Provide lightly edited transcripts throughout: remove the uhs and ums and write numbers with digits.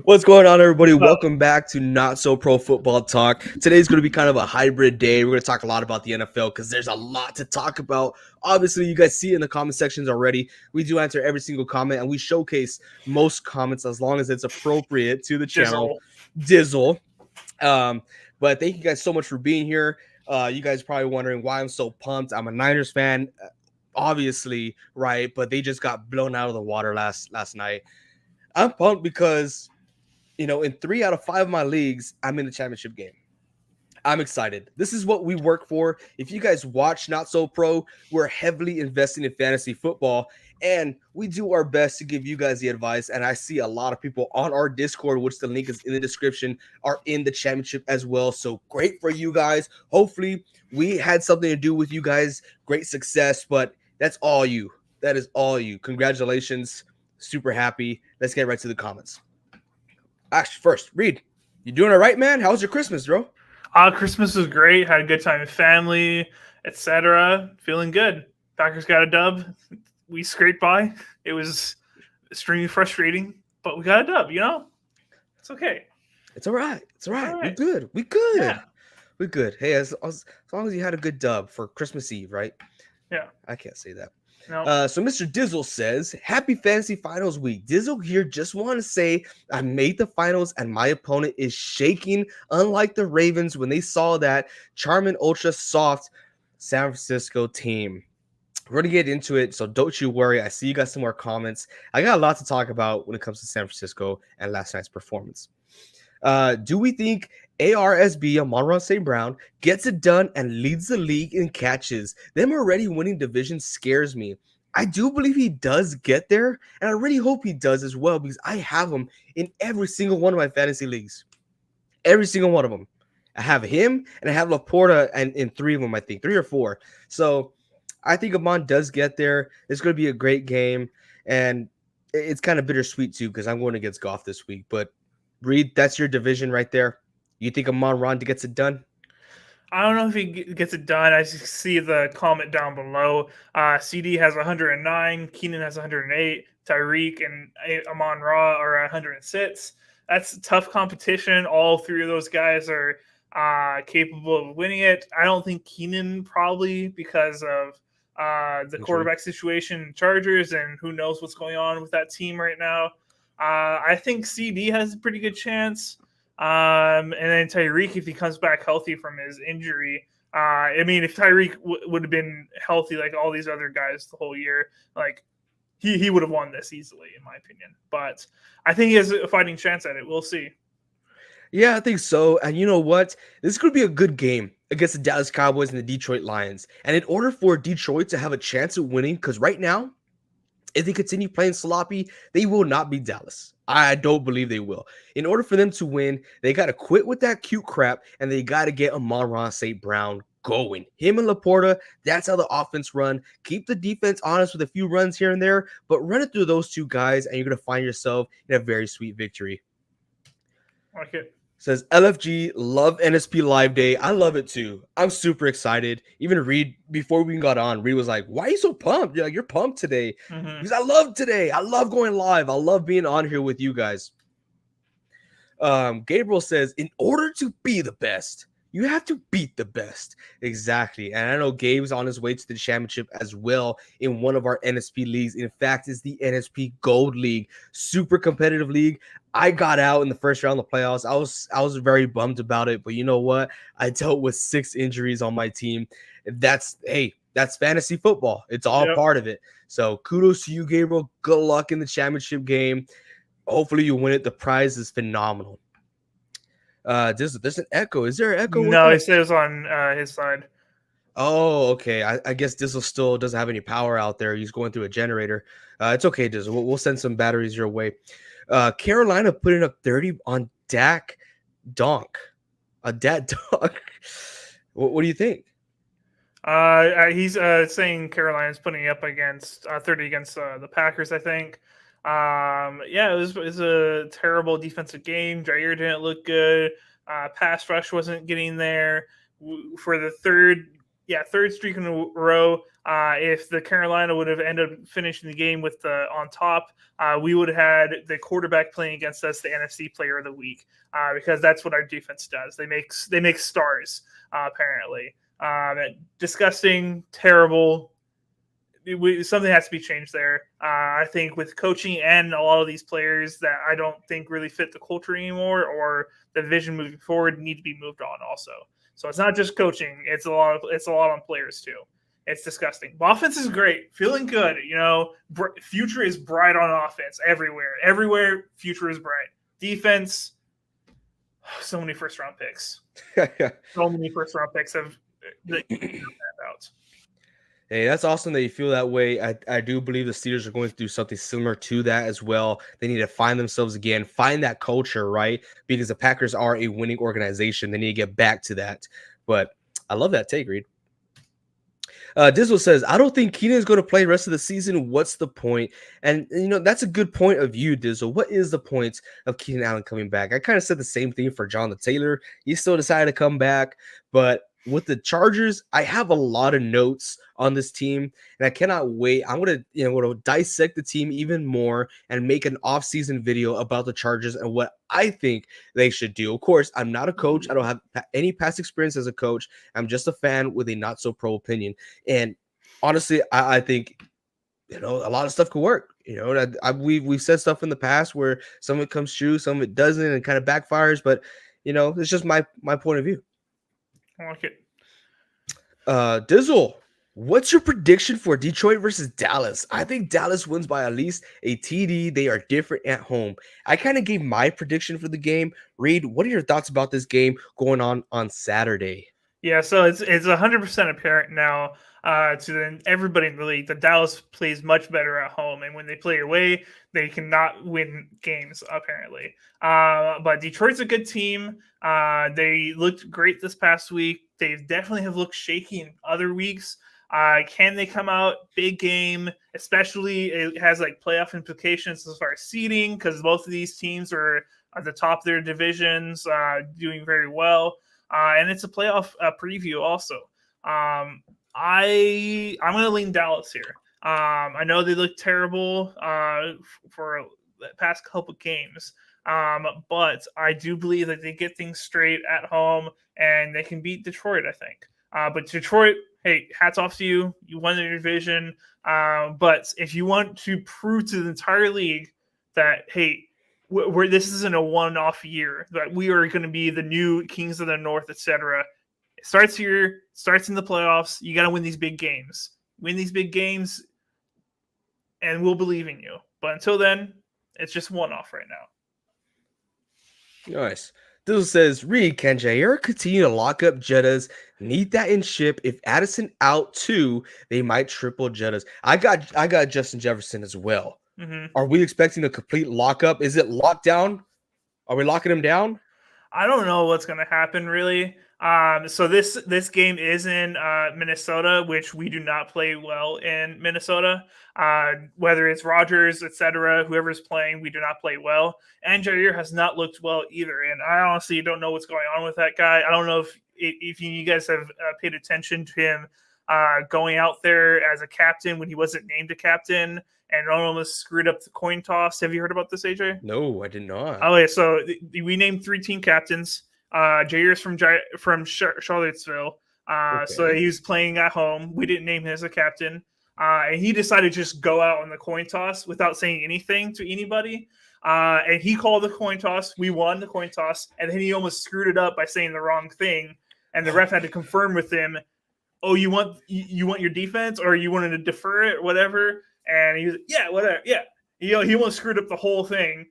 What's going on, everybody? Welcome back to Not So Pro Football Talk. Today's going to be kind of a hybrid day. We're going to talk a lot about the NFL because there's a lot to talk about. Obviously, you guys see it in the comment sections already. We do answer every single comment, and we showcase most comments as long as it's appropriate to the channel. Dizzle. But thank you guys so much for being here. You guys are probably wondering why I'm so pumped. I'm a Niners fan, obviously, right? But they just got blown out of the water last night. I'm pumped because in 3 out of 5 of my leagues, I'm in the championship game. I'm excited. This is what we work for. If you guys watch Not So Pro, we're heavily investing in fantasy football, and we do our best to give you guys the advice. And I see a lot of people on our Discord, which the link is in the description, are in the championship as well. So great for you guys. Hopefully, we had something to do with you guys. Great success, but that's all you. That is all you. Congratulations. Super happy. Let's get right to the comments. Actually, first, Reed, you doing all right, man? How was your Christmas, bro? Christmas was great. Had a good time with family, etc. Feeling good. Packers got a dub. We scraped by. It was extremely frustrating, but we got a dub, It's okay. It's all right. It's all right. We good. Yeah. We good. Hey, as long as you had a good dub for Christmas Eve, right? Yeah. I can't say that. No. So Mr. Dizzle says, happy fantasy finals week. Dizzle here just want to say I made the finals and my opponent is shaking, unlike the Ravens when they saw that Charmin Ultra Soft San Francisco team. We're going to get into it, so don't you worry. I see you got some more comments. I got a lot to talk about when it comes to San Francisco and last night's performance. Do we think ARSB, Amon-Ra St. Brown, gets it done and leads the league in catches? Them already winning division scares me. I do believe he does get there, and I really hope he does as well because I have him in every single one of my fantasy leagues. Every single one of them. I have him, and I have Laporta and in 3 of them, I think. 3 or 4. So I think Amon does get there. It's going to be a great game, and it's kind of bittersweet too because I'm going against Goff this week. But Reed, that's your division right there. You think Amon-Ra gets it done? I don't know if he gets it done. I see the comment down below. CD has 109. Keenan has 108. Tyreek and Amon-Ra are 106. That's tough competition. All 3 of those guys are capable of winning it. I don't think Keenan probably because of the quarterback situation in Chargers and who knows what's going on with that team right now. I think CD has a pretty good chance. And then Tyreek, if he comes back healthy from his injury, if Tyreek would have been healthy like all these other guys the whole year, like he would have won this easily, in my opinion. But I think he has a fighting chance at it. We'll see. Yeah, I think so. And you know what? This is going to be a good game against the Dallas Cowboys and the Detroit Lions. And in order for Detroit to have a chance at winning, because right now, if they continue playing sloppy, they will not beat Dallas. I don't believe they will. In order for them to win, they got to quit with that cute crap, and they got to get Amon-Ra St. Brown going. Him and Laporta, that's how the offense run. Keep the defense honest with a few runs here and there, but run it through those 2 guys, and you're going to find yourself in a very sweet victory. Like it. Says LFG, love NSP Live Day. I love it too. I'm super excited. Even Reed, before we got on, Reed was like, why are you so pumped? You're pumped today. Because I love today. I love going live. I love being on here with you guys. Gabriel says, in order to be the best, you have to beat the best. Exactly. And I know Gabe's on his way to the championship as well in one of our NSP leagues. In fact, it's the NSP Gold League. Super competitive league. I got out in the first round of the playoffs. I was very bummed about it. But you know what? I dealt with 6 injuries on my team. That's fantasy football. It's all part of it. So kudos to you, Gabriel. Good luck in the championship game. Hopefully you win it. The prize is phenomenal. There's an echo. Is there an echo? No, he said it was on his side. Oh, okay. I guess Dizzle still doesn't have any power out there. He's going through a generator. It's okay, Dizzle. We'll send some batteries your way. Carolina putting up 30 on Dak Donk. A Dak Donk. What do you think? He's saying Carolina's putting up against 30 against the Packers, I think. Yeah, it was a terrible defensive game. Jair didn't look good. Pass rush wasn't getting there for the third streak in a row. If the Carolina would have ended up finishing the game with the on top, we would have had the quarterback playing against us the NFC Player of the Week, because that's what our defense does. They make stars, apparently. Disgusting, terrible. Something has to be changed there. I think with coaching and a lot of these players that I don't think really fit the culture anymore, or the vision moving forward, need to be moved on also. So it's not just coaching; it's a lot on players too. It's disgusting. Offense is great, feeling good. Future is bright on offense everywhere. Everywhere, future is bright. Defense, so many first round picks. So many first round picks have out. Hey, that's awesome that you feel that way. I do believe the Steelers are going to do something similar to that as well. They need to find themselves again, find that culture, right? Because the Packers are a winning organization. They need to get back to that. But I love that take, Reed. Dizzle says, I don't think Keenan is going to play the rest of the season. What's the point? And, that's a good point of view, Dizzle. What is the point of Keenan Allen coming back? I kind of said the same thing for Jonathan Taylor. He still decided to come back. But with the Chargers, I have a lot of notes on this team, and I cannot wait. I'm going to dissect the team even more and make an off-season video about the Chargers and what I think they should do. Of course, I'm not a coach. I don't have any past experience as a coach. I'm just a fan with a not-so-pro opinion. And honestly, I think a lot of stuff could work. We've said stuff in the past where some of it comes true, some of it doesn't, and kind of backfires. But it's just my point of view. I like it. Dizzle, what's your prediction for Detroit versus Dallas? I think Dallas wins by at least a TD. They are different at home. I kind of gave my prediction for the game. Reed, what are your thoughts about this game going on Saturday? Yeah, so it's 100% apparent now to everybody in the league that Dallas plays much better at home, and when they play away, they cannot win games apparently. But Detroit's a good team. They looked great this past week. They definitely have looked shaky in other weeks. Can they come out big game? Especially it has like playoff implications as far as seeding, because both of these teams are at the top of their divisions, doing very well. And it's a playoff preview also. I'm going to lean Dallas here. I know they look terrible for the past couple games, but I do believe that they get things straight at home and they can beat Detroit, I think. But Detroit, hey, hats off to you. You won the division. But if you want to prove to the entire league that, hey, where this isn't a one-off year, that we are going to be the new Kings of the North, etc. It starts here, starts in the playoffs. You got to win these big games. Win these big games, and we'll believe in you. But until then, it's just one-off right now. Nice. This says, Reed, can Jair continue to lock up Jettas? Need that in ship. If Addison out too, they might triple Jettas. I got Justin Jefferson as well. Mm-hmm. Are we expecting a complete lockup? Is it locked down? Are we locking him down? I don't know what's going to happen really. So this game is in Minnesota, which we do not play well in Minnesota. Whether it's Rodgers, etc., whoever's playing, we do not play well. And Jair has not looked well either. And I honestly don't know what's going on with that guy. I don't know if you guys have paid attention to him going out there as a captain when he wasn't named a captain, and almost screwed up the coin toss. Have you heard about this, AJ? No, I did not. Oh, yeah. So we named 3 team captains. Jair's from Charlottesville. Okay. So he was playing at home. We didn't name him as a captain. And he decided to just go out on the coin toss without saying anything to anybody. And he called the coin toss. We won the coin toss. And then he almost screwed it up by saying the wrong thing. And the ref had to confirm with him, oh, you want your defense, or you wanted to defer it, whatever. And he was, yeah, whatever. Yeah. He almost screwed up the whole thing.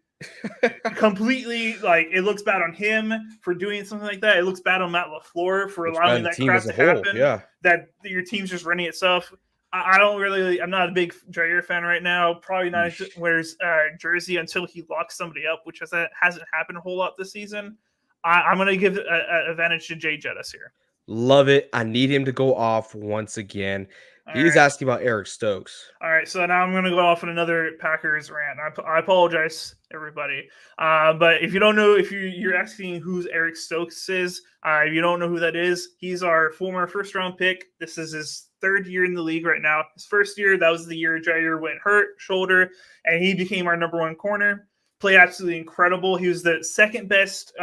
completely, like, it looks bad on him for doing something like that. It looks bad on Matt LaFleur for Looks bad allowing on the that team crap as a to whole. happen. Yeah. That your team's just running itself. I don't really. I'm not a big Jair fan right now. Probably not Yeesh. wears jersey until he locks somebody up, which hasn't happened a whole lot this season. I'm gonna give an advantage to Jay Jettis here. Love it. I need him to go off once again. All He's right. asking about Eric Stokes. All right, so now I'm going to go off on another Packers rant. I apologize, everybody. But if you don't know, if you're asking who Eric Stokes is, if you don't know who that is, he's our former first-round pick. This is his third year in the league right now. His first year, that was the year Jair went hurt, shoulder, and he became our number one corner. Played absolutely incredible. He was the second best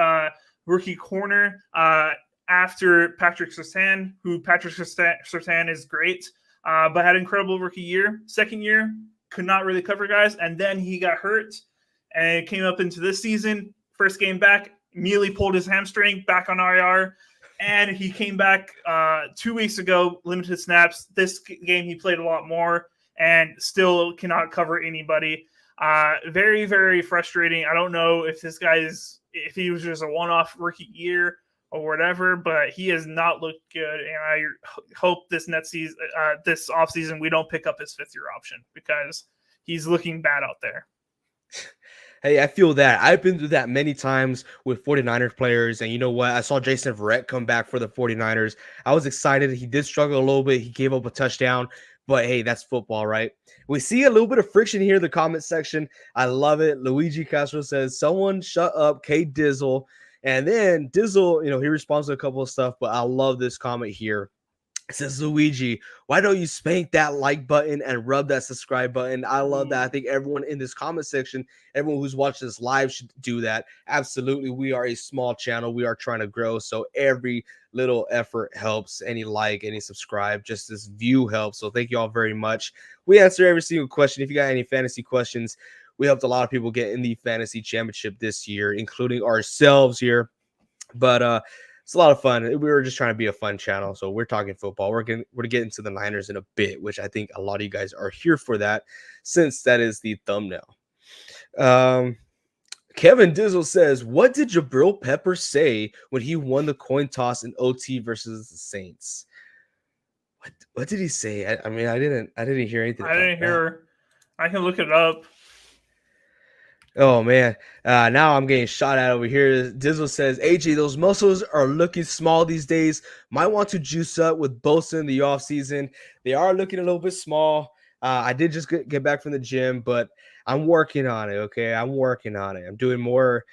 rookie corner after Patrick Surtain, who Patrick Surtain is great. But had an incredible rookie year. Second year, could not really cover guys. And then he got hurt and it came up into this season. First game back, immediately pulled his hamstring, back on IR. And he came back 2 weeks ago, limited snaps. This game, he played a lot more and still cannot cover anybody. Very, very frustrating. I don't know if if he was just a one-off rookie year or whatever, but he has not looked good. And I hope this this offseason, we don't pick up his fifth-year option because he's looking bad out there. Hey, I feel that. I've been through that many times with 49ers players. And you know what? I saw Jason Verrett come back for the 49ers. I was excited. He did struggle a little bit. He gave up a touchdown. But hey, that's football, right? We see a little bit of friction here in the comment section. I love it. Luigi Castro says, someone shut up K Dizzle. And then Dizzle, he responds to a couple of stuff, but I love this comment here. It says, Luigi, why don't you spank that like button and rub that subscribe button? I love that. I think everyone in this comment section, everyone who's watching this live should do that. Absolutely. We are a small channel. We are trying to grow. So every little effort helps. Any like, any subscribe, just this view helps. So thank you all very much. We answer every single question. If you got any fantasy questions, we helped a lot of people get in the fantasy championship this year, including ourselves here. But it's a lot of fun. We were just trying to be a fun channel. So we're talking football. We're going to get into the Niners in a bit, which I think a lot of you guys are here for that, since that is the thumbnail. Kevin Dizzle says, what did Jabril Peppers say when he won the coin toss in OT versus the Saints? What did he say? I mean, I didn't hear anything. I didn't hear. I can look it up. Oh, man. Now I'm getting shot at over here. Dizzle says, AJ, those muscles are looking small these days. Might want to juice up with Bosa in the offseason. They are looking a little bit small. I did just get back from the gym, but I'm working on it, okay? I'm working on it. I'm doing more,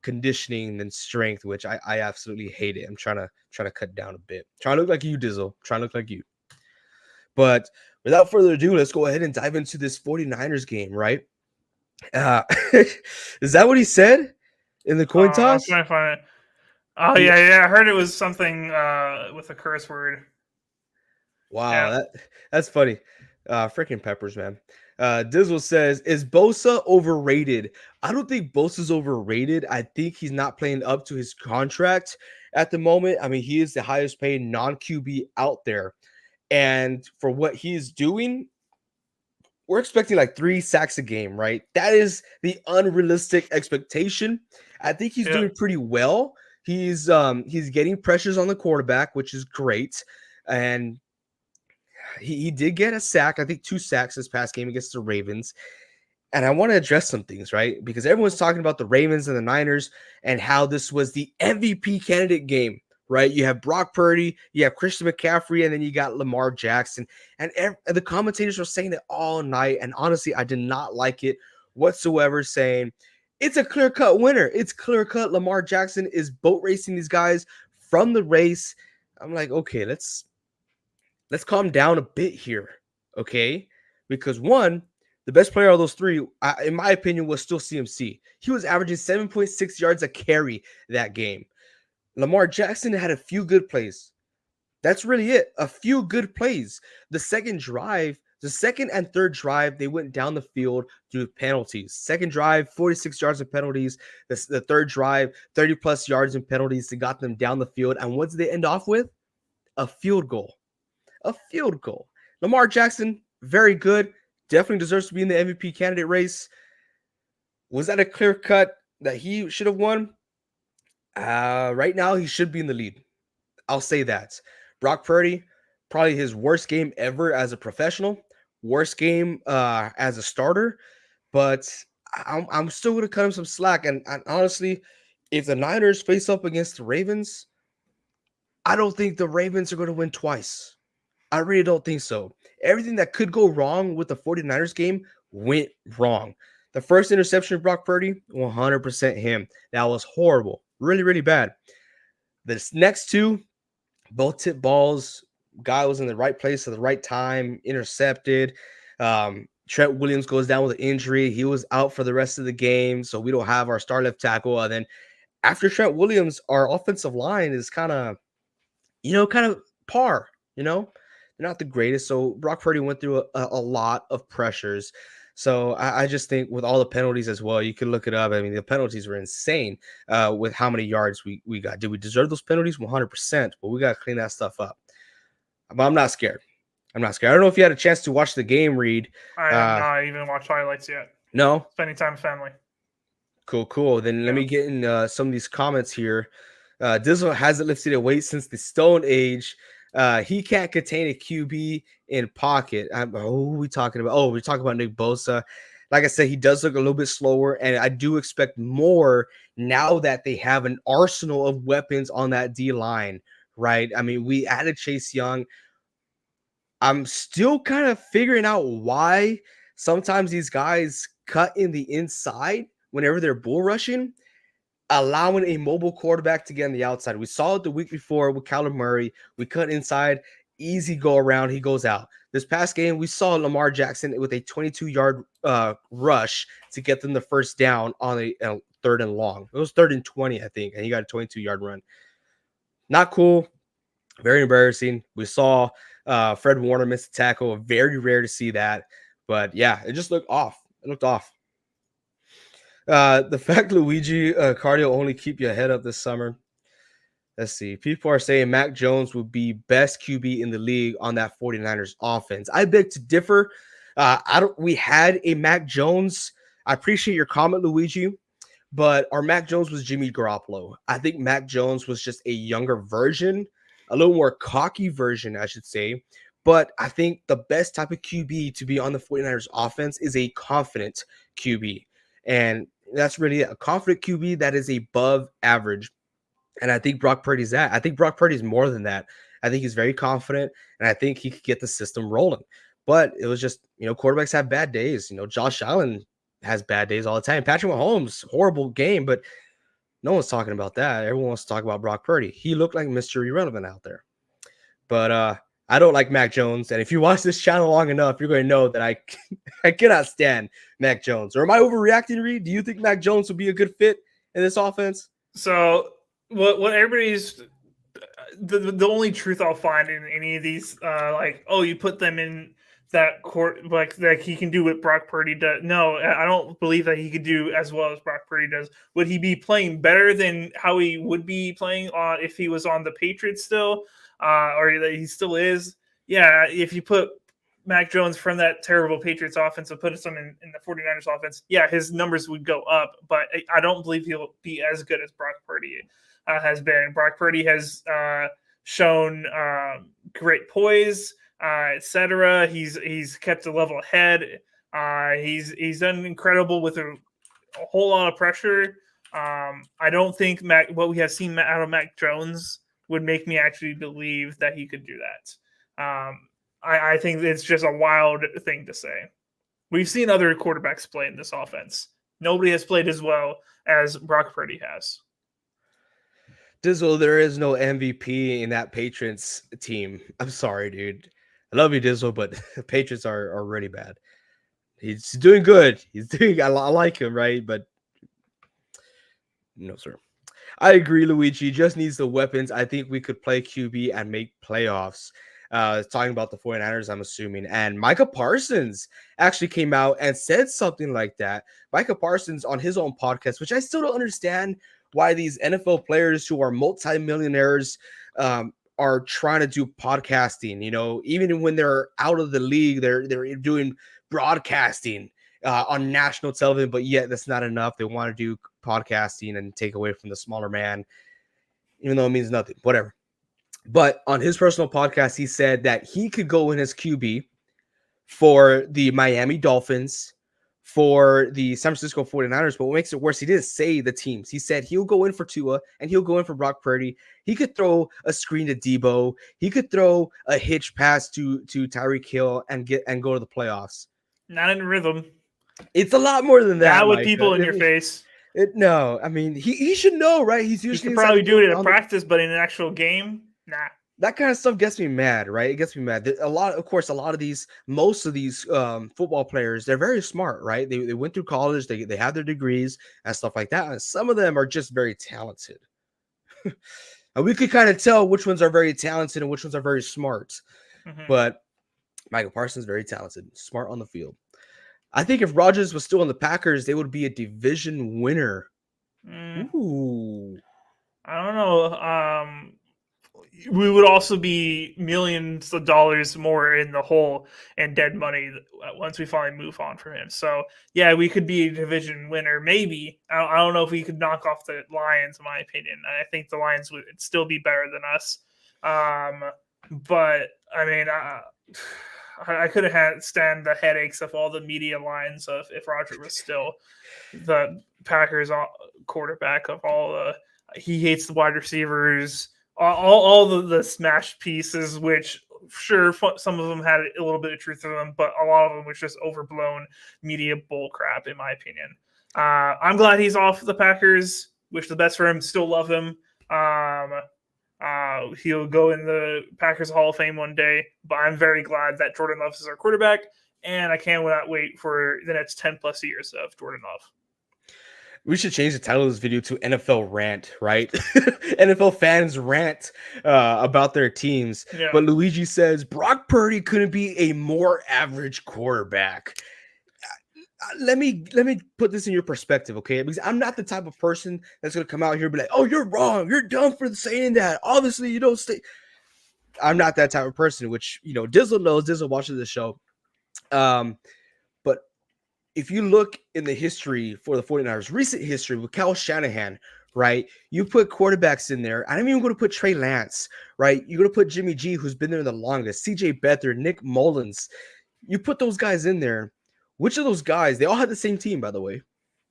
conditioning than strength, which I absolutely hate it. I'm trying to cut down a bit. Trying to look like you, Dizzle. Trying to look like you. But without further ado, let's go ahead and dive into this 49ers game, right? Is that what he said in the coin toss? I'm trying to find it. Oh yeah. I heard it was something with a curse word. Wow, Yeah. that's funny. Freaking Peppers, man. Dizzle says, is Bosa overrated? I don't think Bosa's overrated. I think he's not playing up to his contract at the moment. I mean, he is the highest paid non-QB out there. And for what he's doing, we're expecting like 3 sacks a game, right? That is the unrealistic expectation. I think he's doing pretty well. He's getting pressures on the quarterback, which is great. And he did get a sack, I think 2 sacks this past game against the Ravens. And I want to address some things, right? Because everyone's talking about the Ravens and the Niners and how this was the MVP candidate game, right? You have Brock Purdy, you have Christian McCaffrey, and then you got Lamar Jackson. And the commentators were saying it all night. And honestly, I did not like it whatsoever, saying it's a clear-cut winner. It's clear-cut. Lamar Jackson is boat racing these guys from the race. I'm like, okay, let's calm down a bit here, okay? Because one, the best player of those 3, in my opinion, was still CMC. He was averaging 7.6 yards a carry that game. Lamar Jackson had a few good plays. That's really it. A few good plays. The second and third drive, they went down the field through penalties. Second drive, 46 yards of penalties. The third drive, 30-plus yards in penalties that got them down the field. And what did they end off with? A field goal. A field goal. Lamar Jackson, very good. Definitely deserves to be in the MVP candidate race. Was that a clear cut that he should have won? Right now, he should be in the lead. I'll say that. Brock Purdy, probably his worst game ever as a professional, worst game as a starter, but I'm still going to cut him some slack. And honestly, if the Niners face up against the Ravens, I don't think the Ravens are going to win twice. I really don't think so. Everything that could go wrong with the 49ers game went wrong. The first interception of Brock Purdy, 100% him. That was horrible. Really, really bad. This next two, both tip balls. Guy was in the right place at the right time, intercepted. Trent Williams goes down with an injury. He was out for the rest of the game, so we don't have our star left tackle. And then after Trent Williams, our offensive line is kind of, kind of par. They're not the greatest. So Brock Purdy went through a lot of pressures. So I just think with all the penalties as well, you can look it up. I mean, the penalties were insane with how many yards we got. Did we deserve those penalties? 100%. But we got to clean that stuff up. But I'm not scared. I'm not scared. I don't know if you had a chance to watch the game, Reed. I have not even watched highlights yet. No? Spending time with family. Cool. Then let me get in some of these comments here. Dizzle hasn't lifted a weight since the Stone Age. He can't contain a QB in pocket. Who are we talking about? Oh, we're talking about Nick Bosa. Like I said, he does look a little bit slower, and I do expect more now that they have an arsenal of weapons on that D line, right? I mean, we added Chase Young. I'm still kind of figuring out why sometimes these guys cut in the inside whenever they're bull rushing, allowing a mobile quarterback to get on the outside. We saw it the week before with Kyler Murray. We cut inside, easy go around, he goes out. This past game, we saw Lamar Jackson with a 22-yard rush to get them the first down on a third and long. It was 3rd and 20, I think, and he got a 22-yard run. Not cool. Very embarrassing. We saw Fred Warner miss a tackle. Very rare to see that. But yeah, it just looked off. It looked off. The fact Luigi cardio only keep your head up this summer. Let's see. People are saying Mac Jones would be best QB in the league on that 49ers offense. I beg to differ. We had a Mac Jones. I appreciate your comment, Luigi, but our Mac Jones was Jimmy Garoppolo. I think Mac Jones was just a younger version, a little more cocky version, I should say. But I think the best type of QB to be on the 49ers offense is a confident QB. And that's really a confident QB that is above average. And I think Brock Purdy's that. I think Brock Purdy's more than that. I think he's very confident, and I think he could get the system rolling. But it was just, quarterbacks have bad days. Josh Allen has bad days all the time. Patrick Mahomes, horrible game, but no one's talking about that. Everyone wants to talk about Brock Purdy. He looked like Mr. Irrelevant out there. But I don't like Mac Jones. And if you watch this channel long enough, you're going to know that I cannot stand Mac Jones. Or am I overreacting, Reed? Do you think Mac Jones would be a good fit in this offense? So what everybody's the only truth I'll find in any of these, you put them in that court, like he can do what Brock Purdy does. No, I don't believe that he could do as well as Brock Purdy does. Would he be playing better than how he would be playing if he was on the Patriots still, or that he still is? Yeah, if you put Mac Jones from that terrible Patriots offense and put him in the 49ers offense, yeah, his numbers would go up, but I don't believe he'll be as good as Brock Purdy has been. Brock Purdy has shown great poise, etc. He's kept a level head. He's done incredible with a whole lot of pressure. I don't think what we have seen out of Mac Jones would make me actually believe that he could do that. I think it's just a wild thing to say. We've seen other quarterbacks play in this offense. Nobody has played as well as Brock Purdy has. Dizzle, there is no MVP in that Patriots team. I'm sorry, dude. I love you, Dizzle, but the Patriots are really bad. He's doing good. I like him, right? But no, sir. I agree, Luigi. Just needs the weapons. I think we could play QB and make playoffs. Talking about the 49ers, I'm assuming. And Micah Parsons actually came out and said something like that. Micah Parsons on his own podcast, which I still don't understand why these NFL players who are multimillionaires are trying to do podcasting. Even when they're out of the league, they're doing broadcasting. on national television, but yet that's not enough. They want to do podcasting and take away from the smaller man, even though it means nothing, whatever. But on his personal podcast, he said that he could go in as QB for the Miami Dolphins, for the San Francisco 49ers. But what makes it worse, he didn't say the teams. He said he'll go in for Tua and he'll go in for Brock Purdy. He could throw a screen to Debo. He could throw a hitch pass to Tyreek Hill and go to the playoffs. Not in rhythm. It's a lot more than that. Not with people in your face. No, I mean, he should know, right? He's usually he could probably do it in practice, but in an actual game, nah. That kind of stuff gets me mad, right? It gets me mad. Most of these football players, they're very smart, right? They went through college, they have their degrees and stuff like that. And some of them are just very talented. And we could kind of tell which ones are very talented and which ones are very smart. Mm-hmm. But Michael Parsons is very talented, smart on the field. I think if Rodgers was still on the Packers, they would be a division winner. Ooh. I don't know. We would also be millions of dollars more in the hole and dead money once we finally move on from him. So, yeah, we could be a division winner. Maybe. I don't know if we could knock off the Lions, in my opinion. I think the Lions would still be better than us. But, I mean, I could have stand the headaches of all the media lines of if Roger was still the Packers quarterback of all the he hates the wide receivers, all the smashed pieces, which sure some of them had a little bit of truth to them, but a lot of them was just overblown media bull crap, in my opinion. I'm glad he's off the Packers. Wish the best for him. Still love him. He'll go in the Packers Hall of Fame one day, but I'm very glad that Jordan Love is our quarterback, and I cannot wait for the next 10 plus years of Jordan Love. We should change the title of this video to NFL Rant, right? NFL fans rant about their teams. Yeah. But Luigi says Brock Purdy couldn't be a more average quarterback. Let me put this in your perspective, okay? Because I'm not the type of person that's going to come out here and be like, oh, you're wrong. You're dumb for saying that. Obviously, you don't stay. I'm not that type of person, which, Dizzle knows. Dizzle watches the show. But if you look in the history for the 49ers, recent history with Kyle Shanahan, right? You put quarterbacks in there. I'm even going to put Trey Lance, right? You're going to put Jimmy G, who's been there the longest, CJ Beathard, Nick Mullins. You put those guys in there. Which of those guys, they all had the same team, by the way.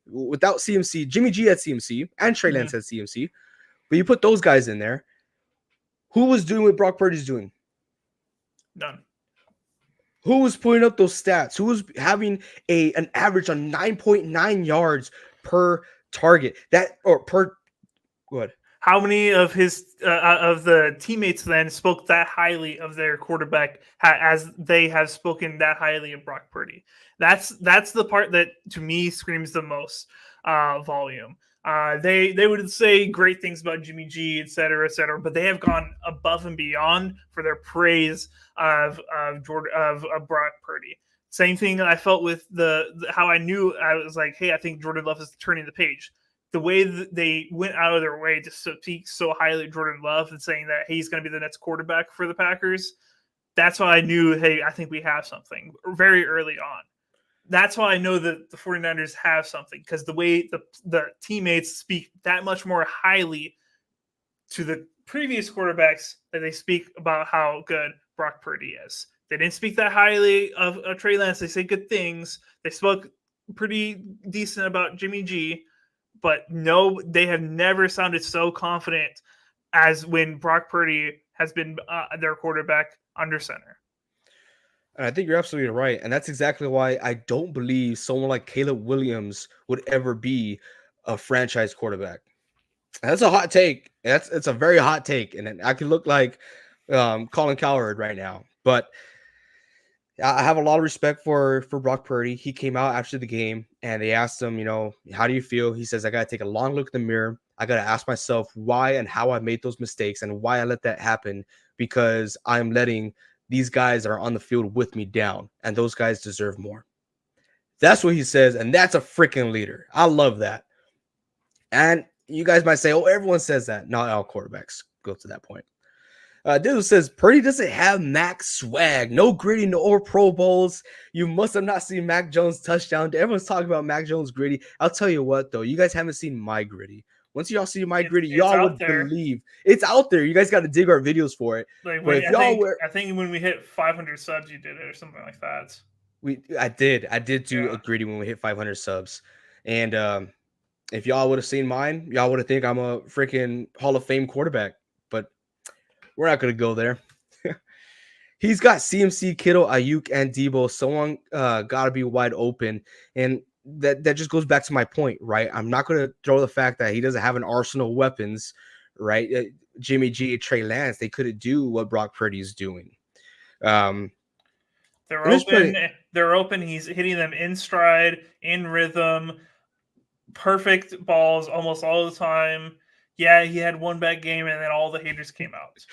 Without CMC, Jimmy G had CMC and Trey Lance had CMC. But you put those guys in there. Who was doing what Brock Purdy's doing? None. Who was putting up those stats? Who was having an average on 9.9 yards per target? What? How many of his of the teammates then spoke that highly of their quarterback as they have spoken that highly of Brock Purdy? That's the part that to me screams the most volume. They would say great things about Jimmy G, et cetera, but they have gone above and beyond for their praise of Brock Purdy. Same thing I felt with how I knew I was like, hey, I think Jordan Love is turning the page. The way that they went out of their way to speak so highly of Jordan Love and saying that he's going to be the next quarterback for the Packers, that's why I knew, hey, I think we have something very early on. That's why I know that the 49ers have something, because the way the teammates speak that much more highly to the previous quarterbacks that they speak about how good Brock Purdy is. They didn't speak that highly of Trey Lance. They say good things. They spoke pretty decent about Jimmy G. But no, they have never sounded so confident as when Brock Purdy has been their quarterback under center. And I think you're absolutely right. And that's exactly why I don't believe someone like Caleb Williams would ever be a franchise quarterback. That's a hot take. It's a very hot take. And I can look like Colin Cowherd right now. But I have a lot of respect for Brock Purdy. He came out after the game and they asked him, how do you feel? He says, I got to take a long look in the mirror. I got to ask myself why and how I made those mistakes and why I let that happen, because I'm letting these guys that are on the field with me down, and those guys deserve more. That's what he says, and that's a freaking leader. I love that. And you guys might say, oh, everyone says that. Not all quarterbacks go to that point. Dizzle says Purdy doesn't have Mac swag, no gritty, no Pro Bowls. You must have not seen Mac Jones touchdown. Everyone's talking about Mac Jones gritty. I'll tell you what, though, you guys haven't seen my gritty. Once y'all see my gritty, It's y'all out would there. believe it's out there. You guys got to dig our videos for it. Like But when, if y'all I think when we hit 500 subs, you did it or something like that. I did do a gritty when we hit 500 subs, and if y'all would have seen mine, y'all would have think I'm a freaking Hall of Fame quarterback. But we're not gonna go there. He's got CMC, Kittle, Ayuk, and Debo. Someone gotta be wide open, and that just goes back to my point, right? I'm not gonna throw the fact that he doesn't have an arsenal of weapons, right? Jimmy G, Trey Lance, they couldn't do what Brock Purdy's doing. They're open. They're open. He's hitting them in stride, in rhythm, perfect balls almost all the time. Yeah, he had one bad game, and then all the haters came out.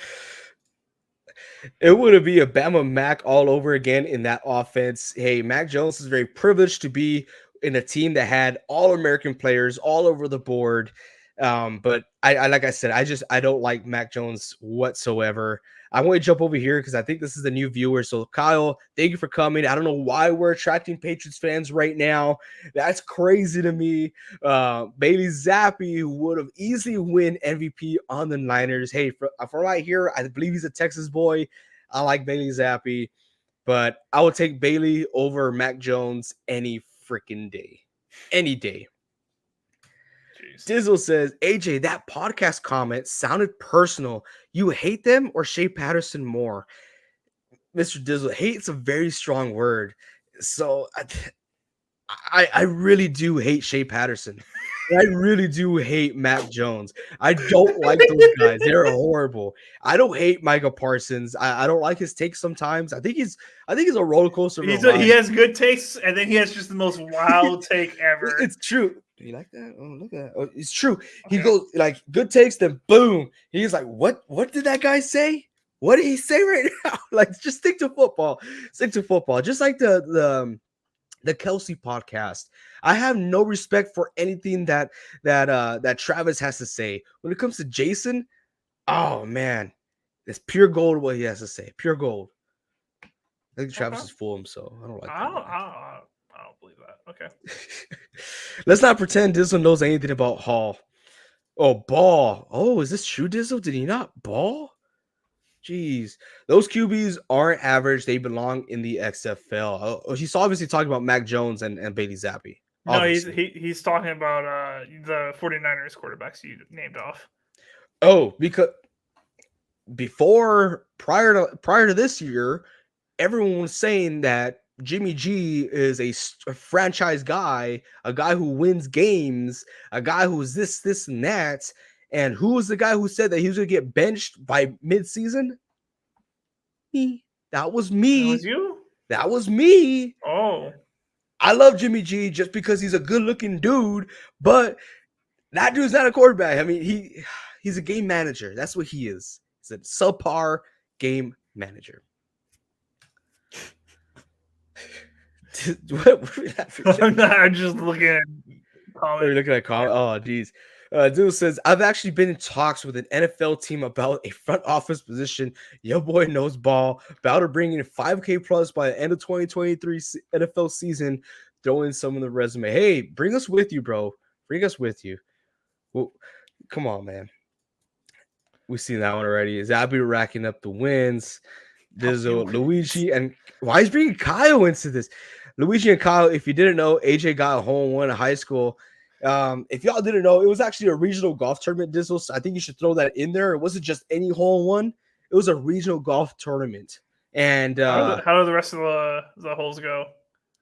It would be a Bama Mac all over again in that offense. Hey, Mac Jones is very privileged to be in a team that had all American players all over the board. But I like I said, I don't like Mac Jones whatsoever. I want to jump over here because I think this is the new viewer. So Kyle, thank you for coming. I don't know why we're attracting Patriots fans right now. That's crazy to me. Bailey Zappi would have easily win MVP on the Niners. Hey, from right here, I believe he's a Texas boy. I like Bailey Zappi, but I would take Bailey over Mac Jones any freaking day. Any day. Dizzle says, AJ, that podcast comment sounded personal. You hate them or Shea Patterson more? Mr. Dizzle, hate's a very strong word. So I really do hate Shea Patterson. I really do hate Mac Jones. I don't like those guys. They're horrible. I don't hate Micah Parsons. I don't like his takes sometimes. I think he's a roller coaster. He has good takes, and then he has just the most wild take ever. It's true. Do you like that? Oh, look at that. Oh, it's true. Okay. He goes like good takes, then boom. He's like, what did that guy say? What did he say right now? Like, just stick to football. Stick to football. Just like the Kelsey podcast. I have no respect for anything that Travis has to say. When it comes to Jason, oh man, it's pure gold what he has to say. Pure gold. I think Travis is full of himself. I don't like that. I don't believe that. Okay. Let's not pretend Dizzle knows anything about Hall. Oh, ball. Oh, is this true, Dizzle? Did he not ball? Jeez. Those QBs aren't average. They belong in the XFL. Oh, he's obviously talking about Mac Jones and Bailey Zappi. Obviously. No, he's talking about the 49ers quarterbacks you named off. Oh, because prior to this year, everyone was saying that Jimmy G is a franchise guy, a guy who wins games, a guy who's this, and that. And who was the guy who said that he was going to get benched by midseason? Me. That was me. That was you? That was me. Oh. I love Jimmy G just because he's a good-looking dude, but that dude's not a quarterback. I mean, he's a game manager. That's what he is. He's a subpar game manager. I'm just looking at comments. You're looking at comments. Oh, geez. Dude says, I've actually been in talks with an NFL team about a front office position. Your boy knows ball. About to bring in $5K plus by the end of 2023 NFL season. Throw in some of the resume. Hey, bring us with you, bro. Bring us with you. Well, come on, man. We've seen that one already. Zabby racking up the wins. There's Luigi, and why is bringing Kyle into this? Luigi and Kyle, if you didn't know, AJ got a hole-in-one in high school. If y'all didn't know, it was actually a regional golf tournament, Dizzle. So I think you should throw that in there. It wasn't just any hole-in-one. It was a regional golf tournament. And how do the rest of the holes go?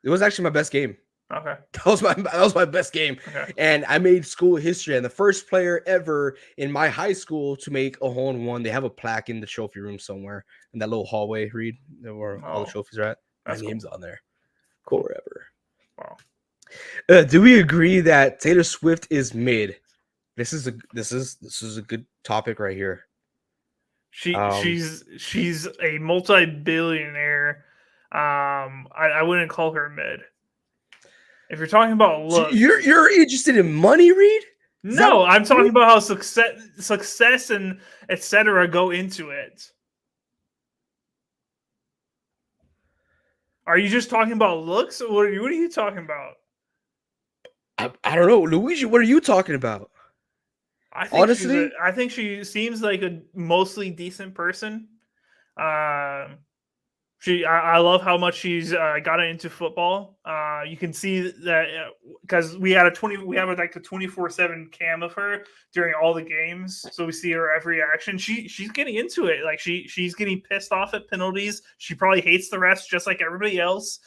It was actually my best game. Okay. That was my best game. Okay. And I made school history. And the first player ever in my high school to make a hole-in-one. They have a plaque in the trophy room somewhere in that little hallway, Reed, where all the trophies are at. My name's on there. Cool. Forever. Wow. Do we agree that Taylor Swift is mid? This is a good topic right here. She's a multi-billionaire. I wouldn't call her mid. If you're talking about look, you're interested in money, Reed? No, I'm talking about how success and etc. go into it. Are you just talking about looks? Or what are you talking about? I don't know, Luigi. What are you talking about? Honestly, I think she seems like a mostly decent person. Um, I love how much she's gotten into football. You can see that because we have like a 24/7 cam of her during all the games, so we see her every action. She's getting into it. Like she's getting pissed off at penalties. She probably hates the refs just like everybody else.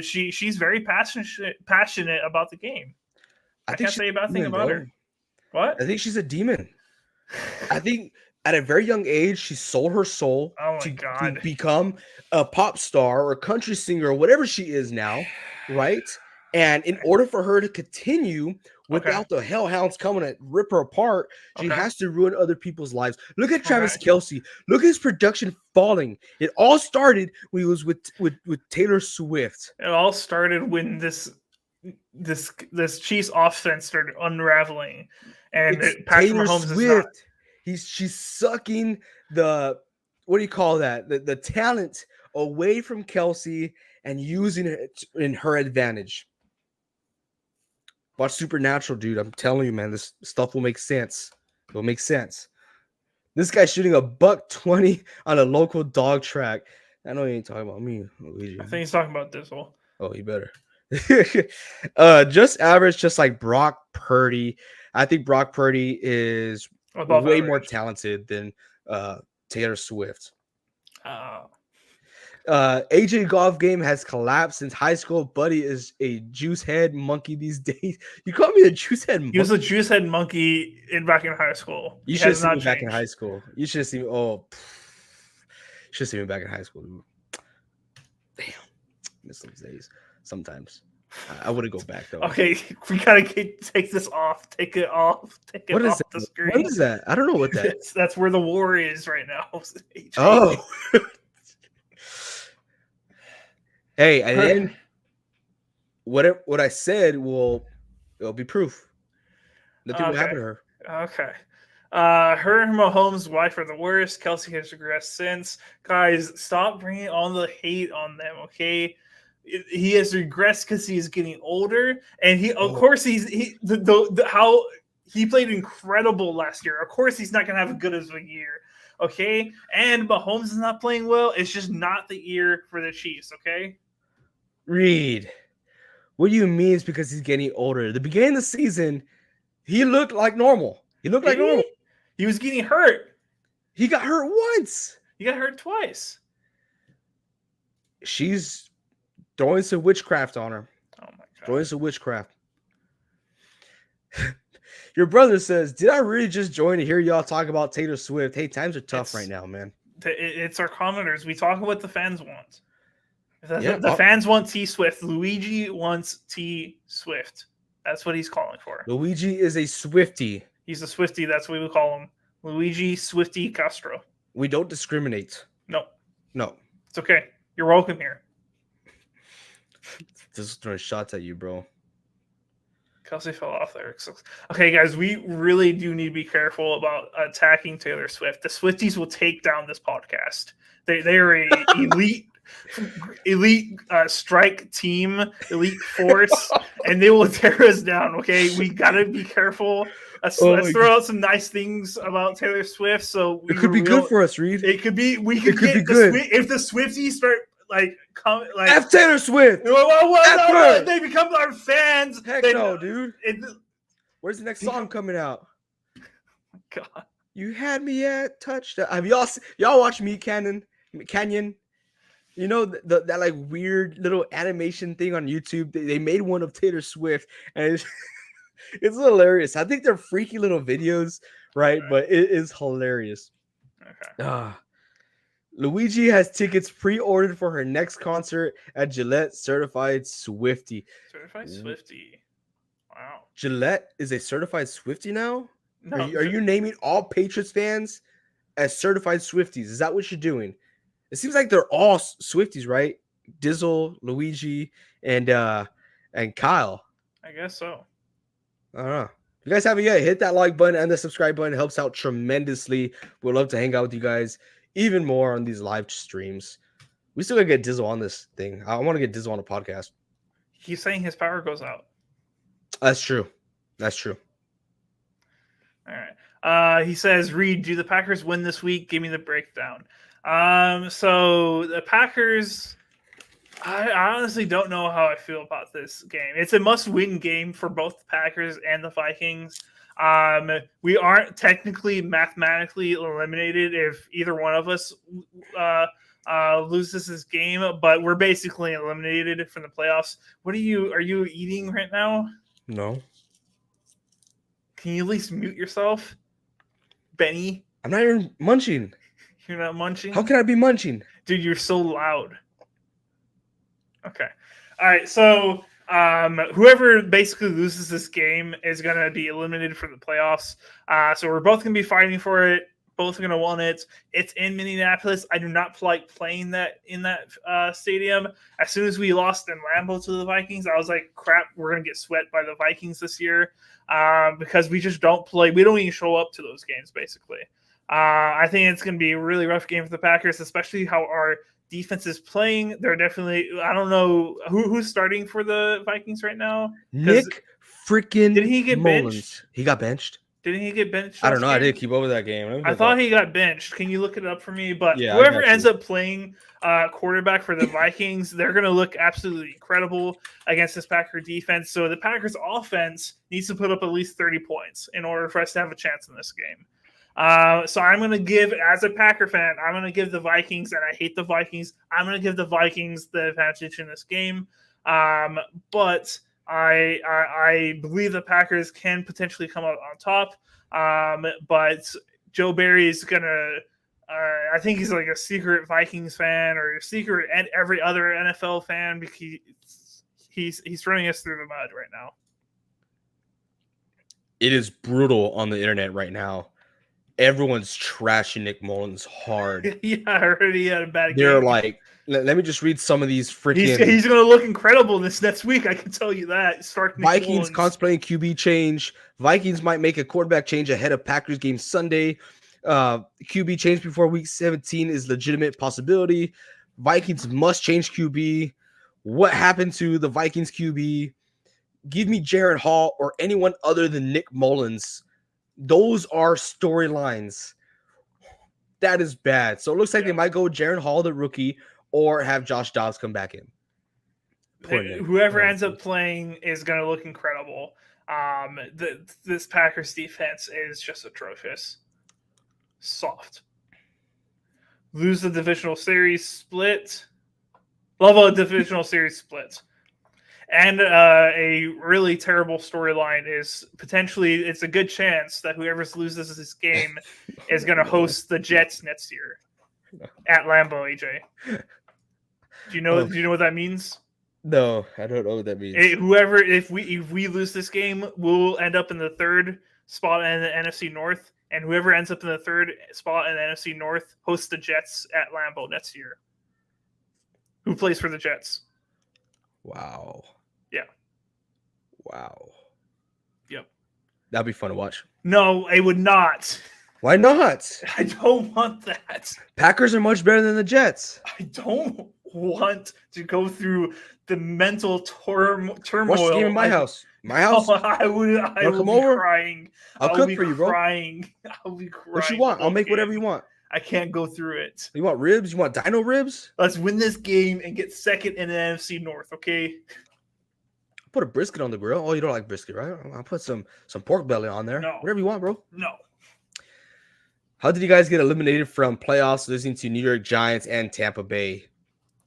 She's very passionate about the game. I can't say a bad thing about her. What? I think she's a demon. I think at a very young age, she sold her soul Oh my to God. become a pop star or a country singer or whatever she is now, right? And in order for her to continue without the hellhounds coming to rip her apart, she has to ruin other people's lives. Look at Travis Kelce. Look at his production falling. It all started when he was with Taylor Swift. It all started when this Chiefs offense started unraveling, and Patrick Taylor Mahomes Swift. is not. She's sucking the, what do you call that? The talent away from Kelce and using it in her advantage. Watch Supernatural, dude. I'm telling you, man, this stuff will make sense. It will make sense. This guy's shooting $120 on a local dog track. I know he ain't talking about me, Luigi. I think he's talking about Dizzle. Oh, he better. Just average, just like Brock Purdy. I think Brock Purdy is way more talented than Taylor Swift. AJ Golf game has collapsed since high school. Buddy is a juice head monkey these days. You call me a juice head monkey? He was a juice head monkey back in high school. You should have seen me back in high school. You should have seen me. Oh, should have seen me back in high school. Dude. Damn, miss those days. Sometimes I wouldn't go back though. Okay, we gotta take this off. Take it off. Take it off the screen. What is that? I don't know what that is. That's where the war is right now. Oh. Hey, and then what I said it'll be proof. Nothing will happen to her. Okay. Her and Mahomes' wife are the worst. Kelce has regressed since. Guys, stop bringing all the hate on them, okay? He has regressed because he is getting older, and of course how he played incredible last year. Of course, he's not gonna have as good as a year, okay? And Mahomes is not playing well. It's just not the year for the Chiefs, okay? Reed, what do you mean it's because he's getting older? The beginning of the season, he looked like normal. He looked like normal. He was getting hurt. He got hurt once. He got hurt twice. She's throwing some witchcraft on her. Oh my God. Throwing some witchcraft. Your brother says, did I really just join to hear y'all talk about Taylor Swift? Hey, times are tough right now, man. It's our commenters. We talk what the fans want. The fans want T Swift. Luigi wants T Swift. That's what he's calling for. Luigi is a Swiftie. He's a Swiftie. That's what we call him. Luigi Swiftie Castro. We don't discriminate. No. It's okay. You're welcome here. Just throwing shots at you, bro. Kelsey fell off there. Okay, guys, we really do need to be careful about attacking Taylor Swift. The Swifties will take down this podcast. They are a elite strike team, elite force, and they will tear us down. Okay, we gotta be careful. Let's throw out some nice things about Taylor Swift. So it could be good for us, Reed. It could be. We could get good if the Swifties start F Taylor Swift. No, they become our fans. Heck no, dude. Where's the next song coming out? God, you had me at touchdown. Have y'all watched Meat Canyon? You know that like weird little animation thing on YouTube. They made one of Taylor Swift, and it's hilarious. I think they're freaky little videos, right? But it is hilarious. Okay. Luigi has tickets pre-ordered for her next concert at Gillette Certified Swiftie. Certified Swiftie. Wow. Gillette is a certified Swiftie now? No. Are you naming all Patriots fans as certified Swifties? Is that what you're doing? It seems like they're all Swifties, right? Dizzle, Luigi, and Kyle. I guess so. I don't know. If you guys haven't yet, hit that like button and the subscribe button. It helps out tremendously. We'd love to hang out with you guys even more on these live streams. We still gotta get Dizzle on this thing. I want to get Dizzle on a podcast. He's saying his power goes out. That's true. That's true. All right. He says, Reed, do the Packers win this week? Give me the breakdown. So the Packers, I honestly don't know how I feel about this game. It's a must-win game for both the Packers and the Vikings. We aren't technically mathematically eliminated if either one of us loses this game, but we're basically eliminated from the playoffs. Are you eating right now? No. Can you at least mute yourself, Benny? I'm not even munching. You're not munching? How can I be munching? Dude, you're so loud. Okay. All right. So whoever basically loses this game is going to be eliminated from the playoffs. So we're both going to be fighting for it. Both are going to want it. It's in Minneapolis. I do not like playing that in that stadium. As soon as we lost in Lambeau to the Vikings, I was like, crap, we're going to get swept by the Vikings this year because we just don't play. We don't even show up to those games, basically. I think it's going to be a really rough game for the Packers, especially how our defense is playing. They're definitely, I don't know who's starting for the Vikings right now. Nick freaking did he get Mullins. Benched? He got benched. Didn't he get benched? I don't know. Game? I didn't keep up with that game. I thought he got benched. Can you look it up for me? But yeah, whoever ends up playing quarterback for the Vikings, they're going to look absolutely incredible against this Packer defense. So the Packers offense needs to put up at least 30 points in order for us to have a chance in this game. So I'm going to give, as a Packer fan, I'm going to give the Vikings, and I hate the Vikings, I'm going to give the Vikings the advantage in this game. But I believe the Packers can potentially come out on top. But Joe Barry is going to, I think he's like a secret Vikings fan or a secret and every other NFL fan because he's running us through the mud right now. It is brutal on the internet right now. Everyone's trashing Nick Mullins hard. Yeah, I heard he had a bad game. They're like, let me just read some of these freaking. He's going to look incredible this next week. I can tell you that. Vikings contemplating QB change. Vikings might make a quarterback change ahead of Packers game Sunday. QB change before week 17 is legitimate possibility. Vikings must change QB. What happened to the Vikings QB? Give me Jared Hall or anyone other than Nick Mullins. Those are storylines. That is bad. So it looks like they might go Jared Hall, the rookie, or have Josh Dobbs come back in. Whoever ends up playing is going to look incredible. This Packers defense is just atrocious. Soft. Lose the divisional series split. Love a divisional series split. And a really terrible storyline is potentially, it's a good chance that whoever loses this game is going to host the Jets next year at Lambeau, AJ. Do you know what that means? No, I don't know what that means. If we lose this game, we'll end up in the third spot in the NFC North, and whoever ends up in the third spot in the NFC North hosts the Jets at Lambeau next year. Who plays for the Jets? Wow. Yeah. Wow. Yep. That'd be fun to watch. No, it would not. Why not? I don't want that. Packers are much better than the Jets. I don't want to go through the mental turmoil. Watch the game in my house. My house. I would come be over? crying. I'll cook for you, bro. I'll be crying. What you want? I'll make whatever you want. I can't go through it. You want ribs? You want dino ribs? Let's win this game and get second in the NFC North, okay? Put a brisket on the grill. Oh, you don't like brisket, right? I'll put some pork belly on there. No. Whatever you want, bro. No. How did you guys get eliminated from playoffs losing to New York Giants and Tampa Bay?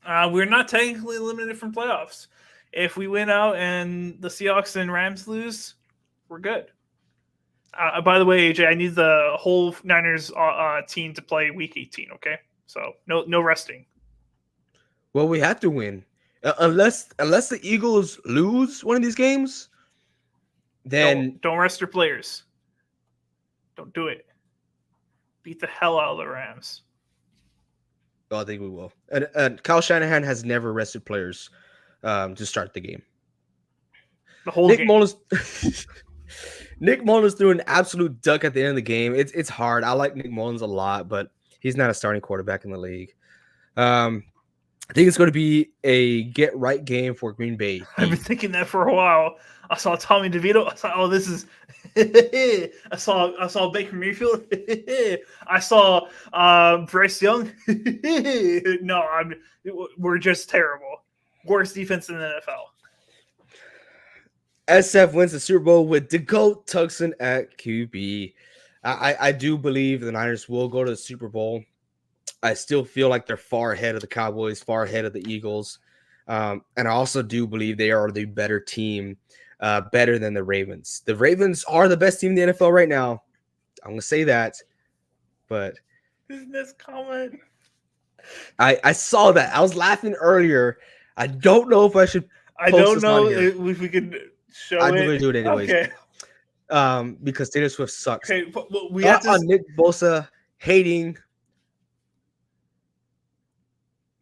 We're not technically eliminated from playoffs. If we win out and the Seahawks and Rams lose, we're good. By the way, AJ, I need the whole Niners team to play Week 18, okay? So no resting. Well, we have to win. Unless the Eagles lose one of these games, then... Don't rest your players. Don't do it. Beat the hell out of the Rams. Oh, I think we will. And Kyle Shanahan has never rested players to start the game. The whole game. Nick Mullins threw an absolute duck at the end of the game. It's hard. I like Nick Mullins a lot, but he's not a starting quarterback in the league. I think it's going to be a get right game for Green Bay. I've been D. thinking that for a while. I saw Tommy DeVito. I saw, oh, this is. I saw Baker Mayfield. I saw Bryce Young. No, we're just terrible. Worst defense in the NFL. SF wins the Super Bowl with DeGoat Tucson at QB. I do believe the Niners will go to the Super Bowl. I still feel like they're far ahead of the Cowboys, far ahead of the Eagles. And I also do believe they are the better team, better than the Ravens. The Ravens are the best team in the NFL right now. I'm going to say that. But this comment. I saw that. I was laughing earlier. I don't know if I should. I don't know if we could show I'm it. going to do it anyways. Okay. Because Taylor Swift sucks. Okay, but we have to. On Nick Bosa hating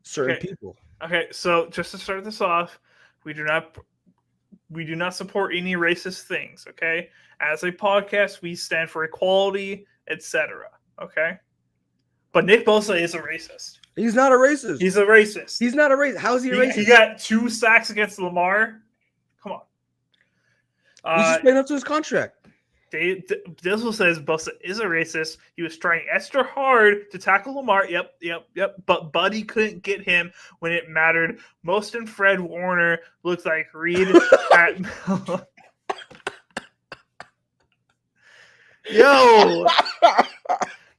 certain people. Okay, so just to start this off, we do not support any racist things, okay? As a podcast, we stand for equality, etc. Okay? But Nick Bosa is a racist. He's not a racist. He's a racist. He's not a racist. How's he a racist? He got 2 sacks against Lamar. Come on. He's just playing up to his contract. Dizzle says Bosa is a racist. He was trying extra hard to tackle Lamar. Yep. But Buddy couldn't get him when it mattered. Most in Fred Warner looks like Reed at Yo,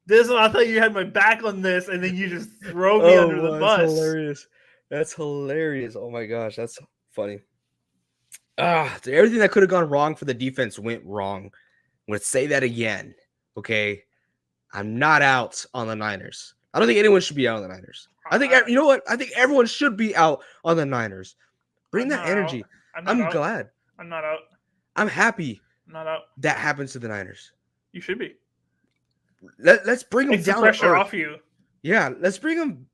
Dizzle, I thought you had my back on this, and then you just throw me under the bus. That's hilarious. That's hilarious. Oh my gosh, that's funny. Everything that could have gone wrong for the defense went wrong. I'm going to say that again, okay? I'm not out on the Niners. I don't think anyone should be out on the Niners. I think, you know what? I think everyone should be out on the Niners. Bring that energy. I'm glad. I'm not out. I'm happy. I'm not out. That happens to the Niners. You should be. Let's bring them down. Take the pressure off you. Yeah, let's bring them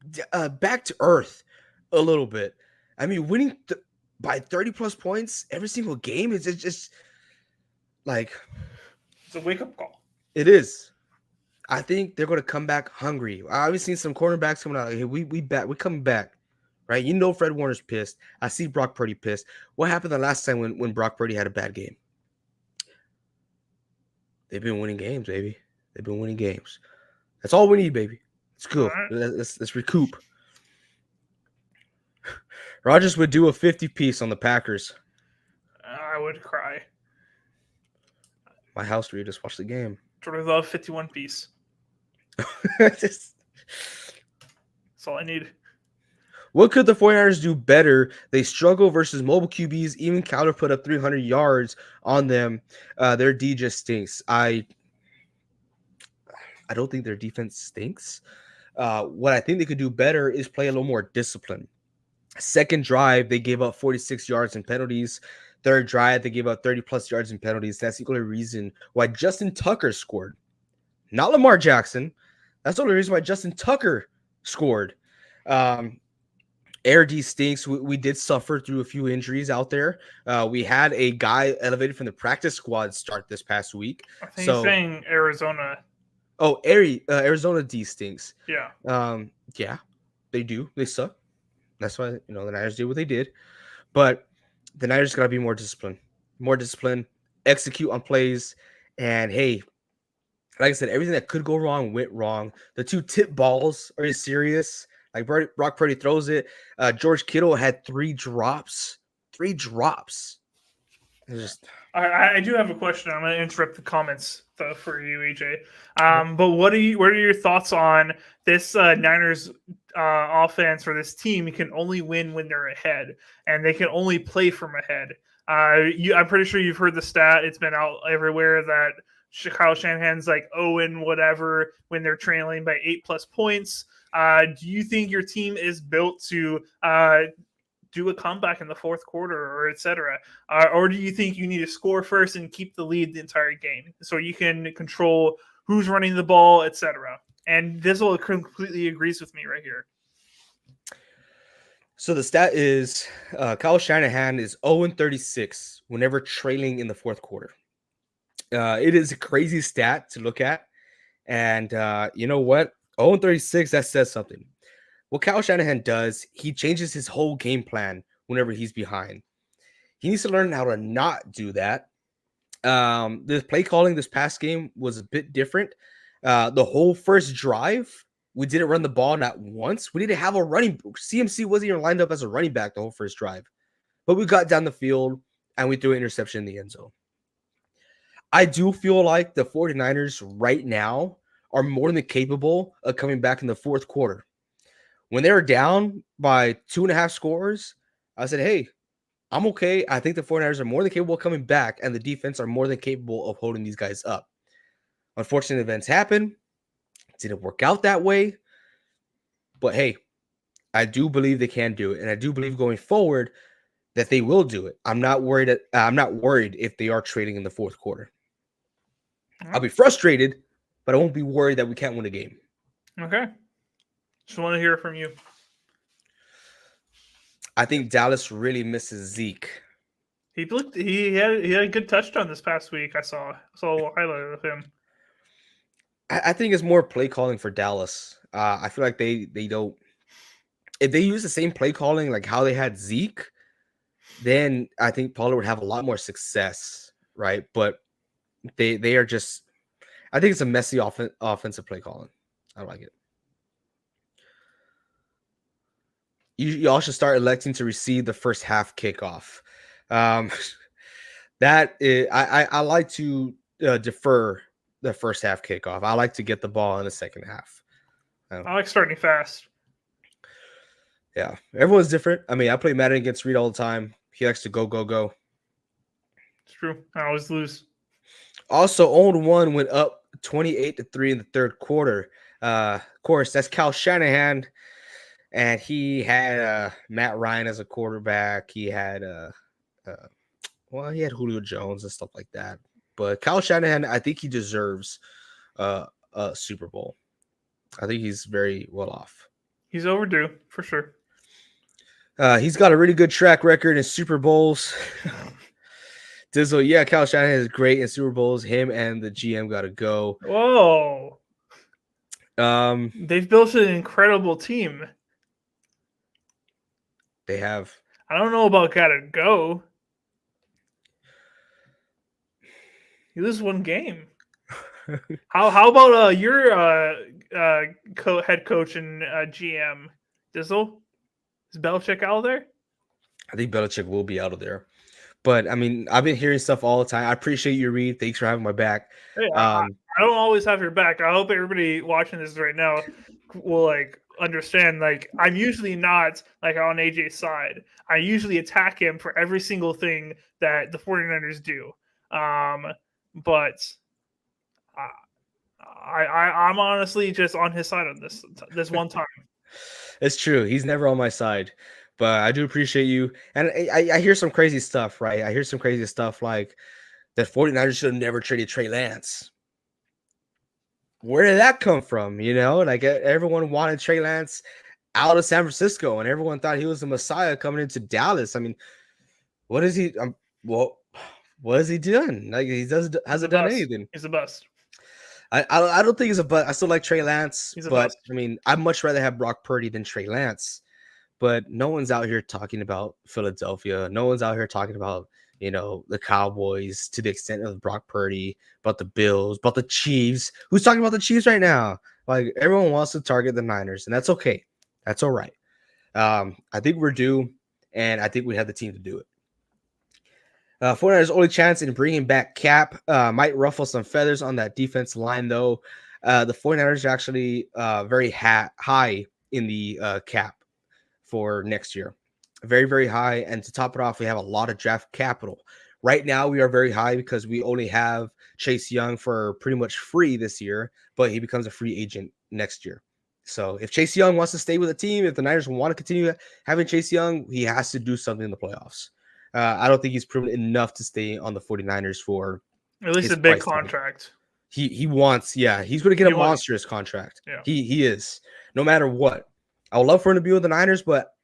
back to earth a little bit. I mean, winning by 30-plus points every single game is just like... It's a wake-up call. It is. I think they're going to come back hungry. I've seen some cornerbacks coming out. Hey, we coming back, right? You know Fred Warner's pissed. I see Brock Purdy pissed. What happened the last time when Brock Purdy had a bad game? They've been winning games, baby. They've been winning games. That's all we need, baby. It's cool. Right. Let's recoup. Rodgers would do a 50-piece on the Packers. I would cry. My house where you just watch the game. Jordan Love 51-piece. That's all I need. What could the 49ers do better? They struggle versus mobile QBs. Even Crowder put up 300 yards on them. Their D just stinks. I don't think their defense stinks. What I think they could do better is play a little more discipline. Second drive, they gave up 46 yards in penalties. Third drive, they gave up 30-plus yards in penalties. That's the only reason why Justin Tucker scored. Not Lamar Jackson. That's the only reason why Justin Tucker scored. Air D stinks. We did suffer through a few injuries out there. We had a guy elevated from the practice squad start this past week. I think he's saying Arizona. Oh, Arizona D stinks. Yeah. Yeah, they do. They suck. That's why, the Niners did what they did. But the Niners got to be more disciplined. More discipline, execute on plays. And, hey, like I said, everything that could go wrong went wrong. The 2 tip balls, are you serious? Like Brock Purdy throws it. George Kittle had 3 drops. 3 drops. I do have a question. I'm going to interrupt the comments though for you, AJ. But what are your thoughts on this Niners offense, or this team? You can only win when they're ahead, and they can only play from ahead. I'm pretty sure you've heard the stat. It's been out everywhere that Kyle Shanahan's like 0 whatever when they're trailing by 8+ points. Do you think your team is built to do a comeback in the fourth quarter, or etc.? Or do you think you need to score first and keep the lead the entire game so you can control who's running the ball, etc.? And Dizzle completely agrees with me right here. So the stat is Kyle Shanahan is 0-36 whenever trailing in the fourth quarter. It is a crazy stat to look at. And you know what? 0-36, that says something. what Kyle Shanahan does, he changes his whole game plan whenever he's behind. He needs to learn how to not do that. The play calling this past game was a bit different. The whole first drive, we didn't run the ball not once. We didn't have a running. CMC wasn't even lined up as a running back the whole first drive, but we got down the field and we threw an interception in the end zone. I do feel like the 49ers right now are more than capable of coming back in the fourth quarter. When they were down by 2.5 scores, I said, hey, I'm okay. I think the 49ers are more than capable of coming back, and the defense are more than capable of holding these guys up. Unfortunate events happen. It didn't work out that way. But hey, I do believe they can do it, and I do believe going forward that they will do it. I'm not worried if they are trading in the fourth quarter. I'll be frustrated, but I won't be worried that we can't win a game. Okay. Just want to hear from you. I think Dallas really misses Zeke. He had a good touchdown this past week. I saw a highlight of him. I think it's more play calling for Dallas. I feel like they don't. If they use the same play calling like how they had Zeke, then I think Pollard would have a lot more success, right? But they are just. I think it's a messy offensive play calling. I don't like it. You all should start electing to receive the first half kickoff. That is, I like to defer the first half kickoff. I like to get the ball in the second half. I like starting fast. Yeah, everyone's different. I mean, I play Madden against Reed all the time. He likes to go. It's true. I always lose. Also, 0-1 went up 28-3 in the third quarter. Of course, that's Kyle Shanahan, and he had Matt Ryan as a quarterback. He had he had Julio Jones and stuff like that. But Kyle Shanahan, I think he deserves a Super Bowl. I think he's very well off. He's overdue for sure. He's got a really good track record in Super Bowls. Dizzle, yeah, Kyle Shanahan is great in Super Bowls. Him and the GM got to go. Whoa. They've built an incredible team. They have. I don't know about gotta go. You lose one game. How about your head coach and GM, Dizzle? Is Belichick out there? I think Belichick will be out of there. But, I mean, I've been hearing stuff all the time. I appreciate you, Reed. Thanks for having my back. Hey, I don't always have your back. I hope everybody watching this right now will, understand, I'm usually not, on AJ's side. I usually attack him for every single thing that the 49ers do. But I'm honestly just on his side on this one time. It's true. He's never on my side. But I do appreciate you. And I hear some crazy stuff, right? I hear some crazy stuff like that 49ers should have never traded Trey Lance. Where did that come from? Everyone wanted Trey Lance out of San Francisco, and everyone thought he was the Messiah coming into Dallas. I mean, what is he? What has he done? He hasn't done anything. He's the best. I don't think he's a bust. I still like Trey Lance, but bust. I mean, I'd much rather have Brock Purdy than Trey Lance. But no one's out here talking about Philadelphia. No one's out here talking about, the Cowboys to the extent of Brock Purdy, about the Bills, about the Chiefs. Who's talking about the Chiefs right now? Everyone wants to target the Niners, and that's okay. That's all right. I think we're due, and I think we have the team to do it. 49ers' only chance in bringing back Cap might ruffle some feathers on that defense line, though. The 49ers are actually very high in the cap for next year. Very, very high. And to top it off, we have a lot of draft capital. Right now, we are very high because we only have Chase Young for pretty much free this year, but he becomes a free agent next year. So if Chase Young wants to stay with the team, if the Niners want to continue having Chase Young, he has to do something in the playoffs. I don't think he's proven enough to stay on the 49ers for at least a big contract. He wants, he's going to get a monstrous contract. Yeah. He is, no matter what. I would love for him to be with the Niners, but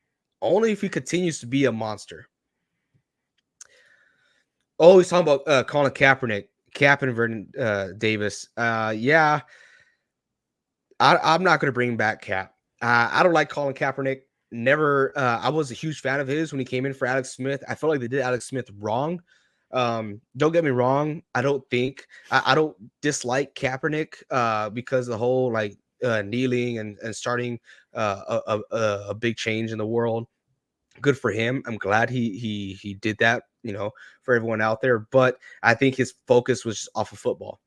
only if he continues to be a monster. Oh, he's talking about Colin Kaepernick, Cap and Vernon Davis. I'm not going to bring back Cap. I don't like Colin Kaepernick. Never. I was a huge fan of his when he came in for Alex Smith. I felt like they did Alex Smith wrong. Don't get me wrong. I don't dislike Kaepernick because of the whole like kneeling and starting a big change in the world. Good for him. I'm glad he did that, for everyone out there. But I think his focus was just off of football.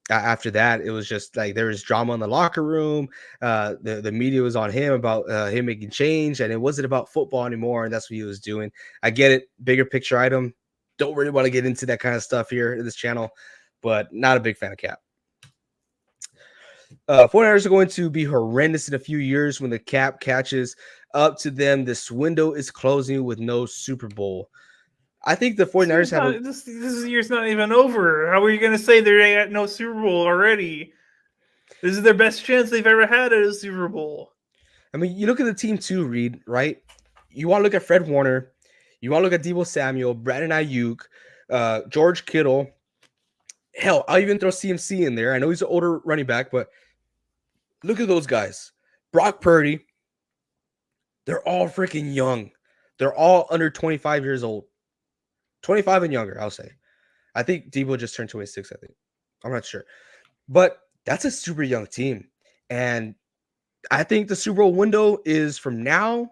After that, it was just like there was drama in the locker room. The media was on him about him making change, and it wasn't about football anymore. And that's what he was doing. I get it, bigger picture item. Don't really want to get into that kind of stuff here in this channel, but not a big fan of Cap. 49ers are going to be horrendous in a few years when the cap catches up to them. This window is closing with no Super Bowl. I think the 49ers have this year's not even over. How are you going to say they're at no Super Bowl already? This is their best chance they've ever had at a Super Bowl. I mean, you look at the team too, Reed, right? You want to look at Fred Warner. You want to look at Deebo Samuel, Brandon Ayuk, George Kittle. Hell, I'll even throw CMC in there. I know he's an older running back, but look at those guys. Brock Purdy. They're all freaking young. They're all under 25 years old. 25 and younger, I'll say. I think Deebo just turned 26, I think. I'm not sure. But that's a super young team. And I think the Super Bowl window is from now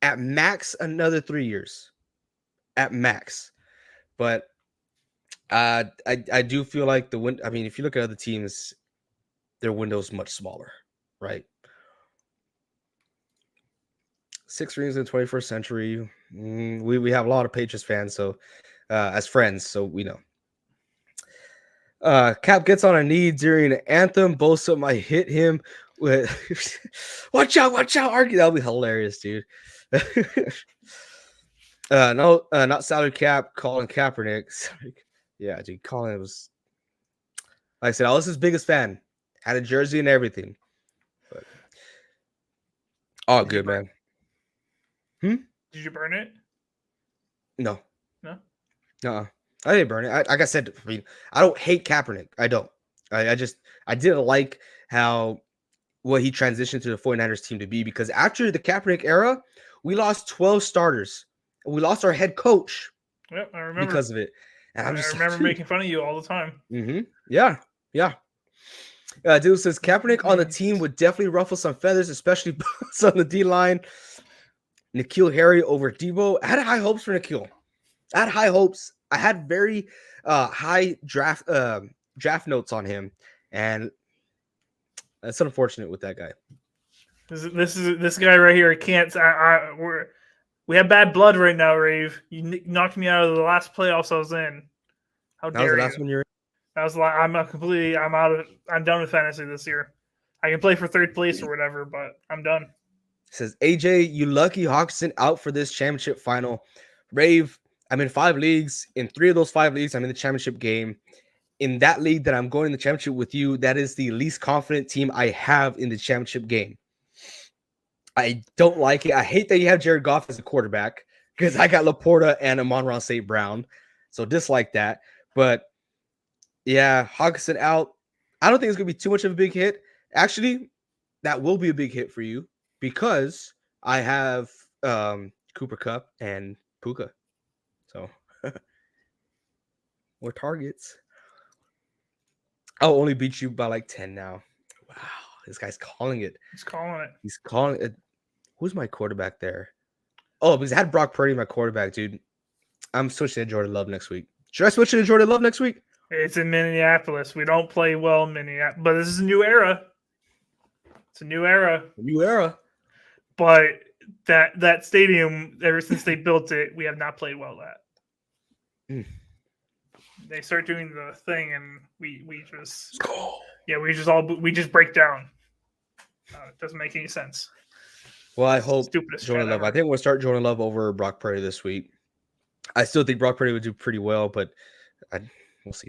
at max another 3 years. At max. But I do feel like I mean, if you look at other teams, their window is much smaller, right? 6 rings in the 21st century. We have a lot of Patriots fans, so as friends, so we know. Cap gets on a knee during an anthem. Bosa might hit him with watch out, argue. That'll be hilarious, dude. No, not salary cap, Colin Kaepernick. Yeah, dude, Colin was, like I said, I was his biggest fan. Had a jersey and everything. But all good, man. Did you burn it? No. No? I didn't burn it. Like I said, I mean, I don't hate Kaepernick. I don't. I didn't like what he transitioned to the 49ers team to be, because after the Kaepernick era, we lost 12 starters. We lost our head coach. Yep, I remember. Because of it. And I remember making fun of you all the time. Yeah. Dude says Kaepernick on the team would definitely ruffle some feathers, especially on the D-line. N'Keal Harry over Deebo. I had high hopes for N'Keal. I had high hopes. I had very high draft notes on him, and that's unfortunate with that guy. This guy right here. We have bad blood right now, Rave. You knocked me out of the last playoffs I was in. How dare you? That was the last one you were in? That was like I'm done with fantasy this year. I can play for third place or whatever, but I'm done. Says AJ, you lucky Hawkinson out for this championship final. Rave, I'm in 5 leagues. In 3 of those 5 leagues, I'm in the championship game. In that league that I'm going in the championship with you, that is the least confident team I have in the championship game. I don't like it. I hate that you have Jared Goff as a quarterback, because I got Laporta and Amon-Ra St. Brown. So dislike that. But yeah, Hawkinson out. I don't think it's going to be too much of a big hit. Actually, that will be a big hit for you, because I have Cooper Kupp and Puka. So more targets. I'll only beat you by like 10 now. Wow, this guy's calling it. He's calling it. Who's my quarterback there? Oh, because I had Brock Purdy, my quarterback, dude. I'm switching to Jordan Love next week. Should I switch to Jordan Love next week? It's in Minneapolis. We don't play well in Minneapolis, but this is a new era. It's a new era. But that stadium, ever since they built it, we have not played well at. They start doing the thing, and we just we just break down. It doesn't make any sense. Well, I hope Jordan Love. I think we'll start Jordan Love over Brock Purdy this week. I still think Brock Purdy would do pretty well, but we'll see.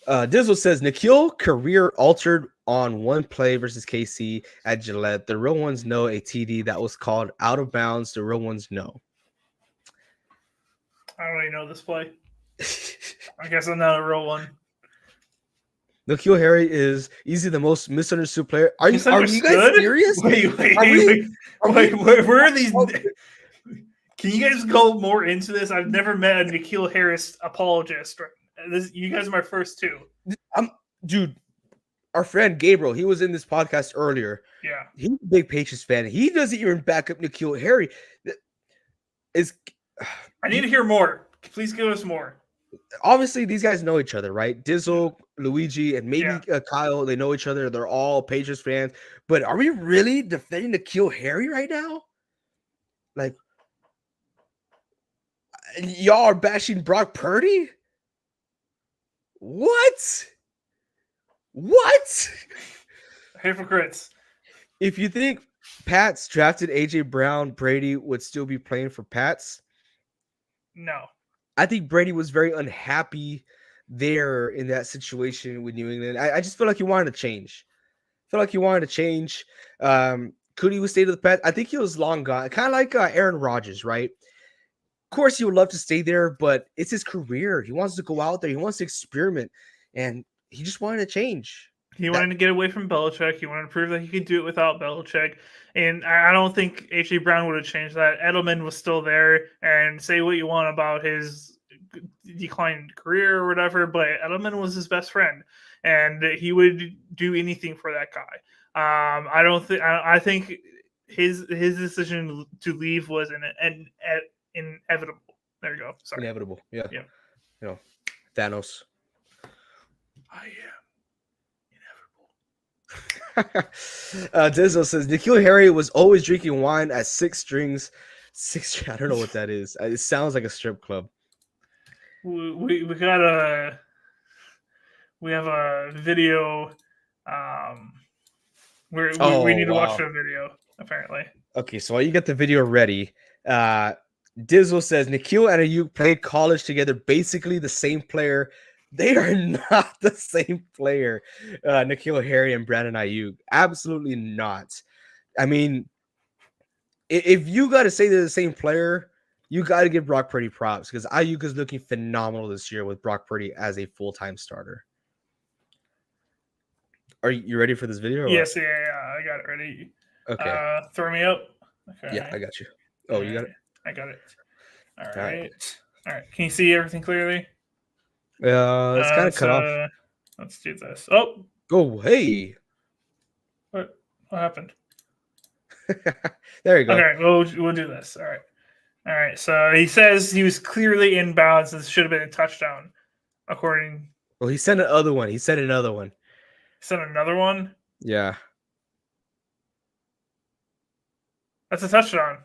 Dizzle says N'Keal career altered on one play versus KC at Gillette. The real ones know a TD that was called out of bounds. The real ones know. I don't really know this play. I guess I'm not a real one. N'Keal Harry is easily the most misunderstood player. Are you guys Misunderstood? serious? Wait, where are these? Can you guys go more into this? I've never met a N'Keal Harris apologist. You guys are my first two. Dude, our friend Gabriel, he was in this podcast earlier. Yeah. He's a big Patriots fan. He doesn't even back up N'Keal Harry. I need to hear more. Please give us more. Obviously, these guys know each other, right? Dizzle, Luigi, and maybe Kyle, they know each other. They're all Patriots fans. But are we really defending N'Keal Harry right now? Like, y'all are bashing Brock Purdy? What? Hypocrites. If you think Pats drafted AJ Brown, Brady would still be playing for Pats? No. I think Brady was very unhappy there in that situation with New England. I just feel like he wanted to change. Could he stay to the Pats? I think he was long gone. Kind of like Aaron Rodgers, right? Of course, he would love to stay there, but it's his career. He wants to go out there. He wants to experiment, and he just wanted to change. He wanted to get away from Belichick. He wanted to prove that he could do it without Belichick. And I don't think A.J. Brown would have changed that. Edelman was still there, and say what you want about his declined career or whatever, but Edelman was his best friend, and he would do anything for that guy. I think his decision to leave was inevitable. There you go. Sorry. Inevitable. Yeah. You know, Thanos. I am. Dizzle says N'Keal Harry was always drinking wine at Six Strings. I don't know what that is. It sounds like a strip club. We have a video. We need to watch the video apparently. Okay, so while you get the video ready, Dizzle says N'Keal and Ayuk played college together, basically the same player. They are not the same player, N'Keal Harry and Brandon Ayuk. Absolutely not. I mean, if you got to say they're the same player, you got to give Brock Purdy props because Ayuk is looking phenomenal this year with Brock Purdy as a full-time starter. Are you ready for this video? Yes, yeah, I got it ready. Okay. Throw me up. Okay. Yeah, I got you. Oh, you got it? I got it. All right. Can you see everything clearly? It's kind of cut off. Let's do this. Oh, hey! What happened? There you go. Okay, we'll do this. All right. So he says he was clearly inbounds. This should have been a touchdown, according. Well, he sent another one. Sent another one. Yeah. That's a touchdown.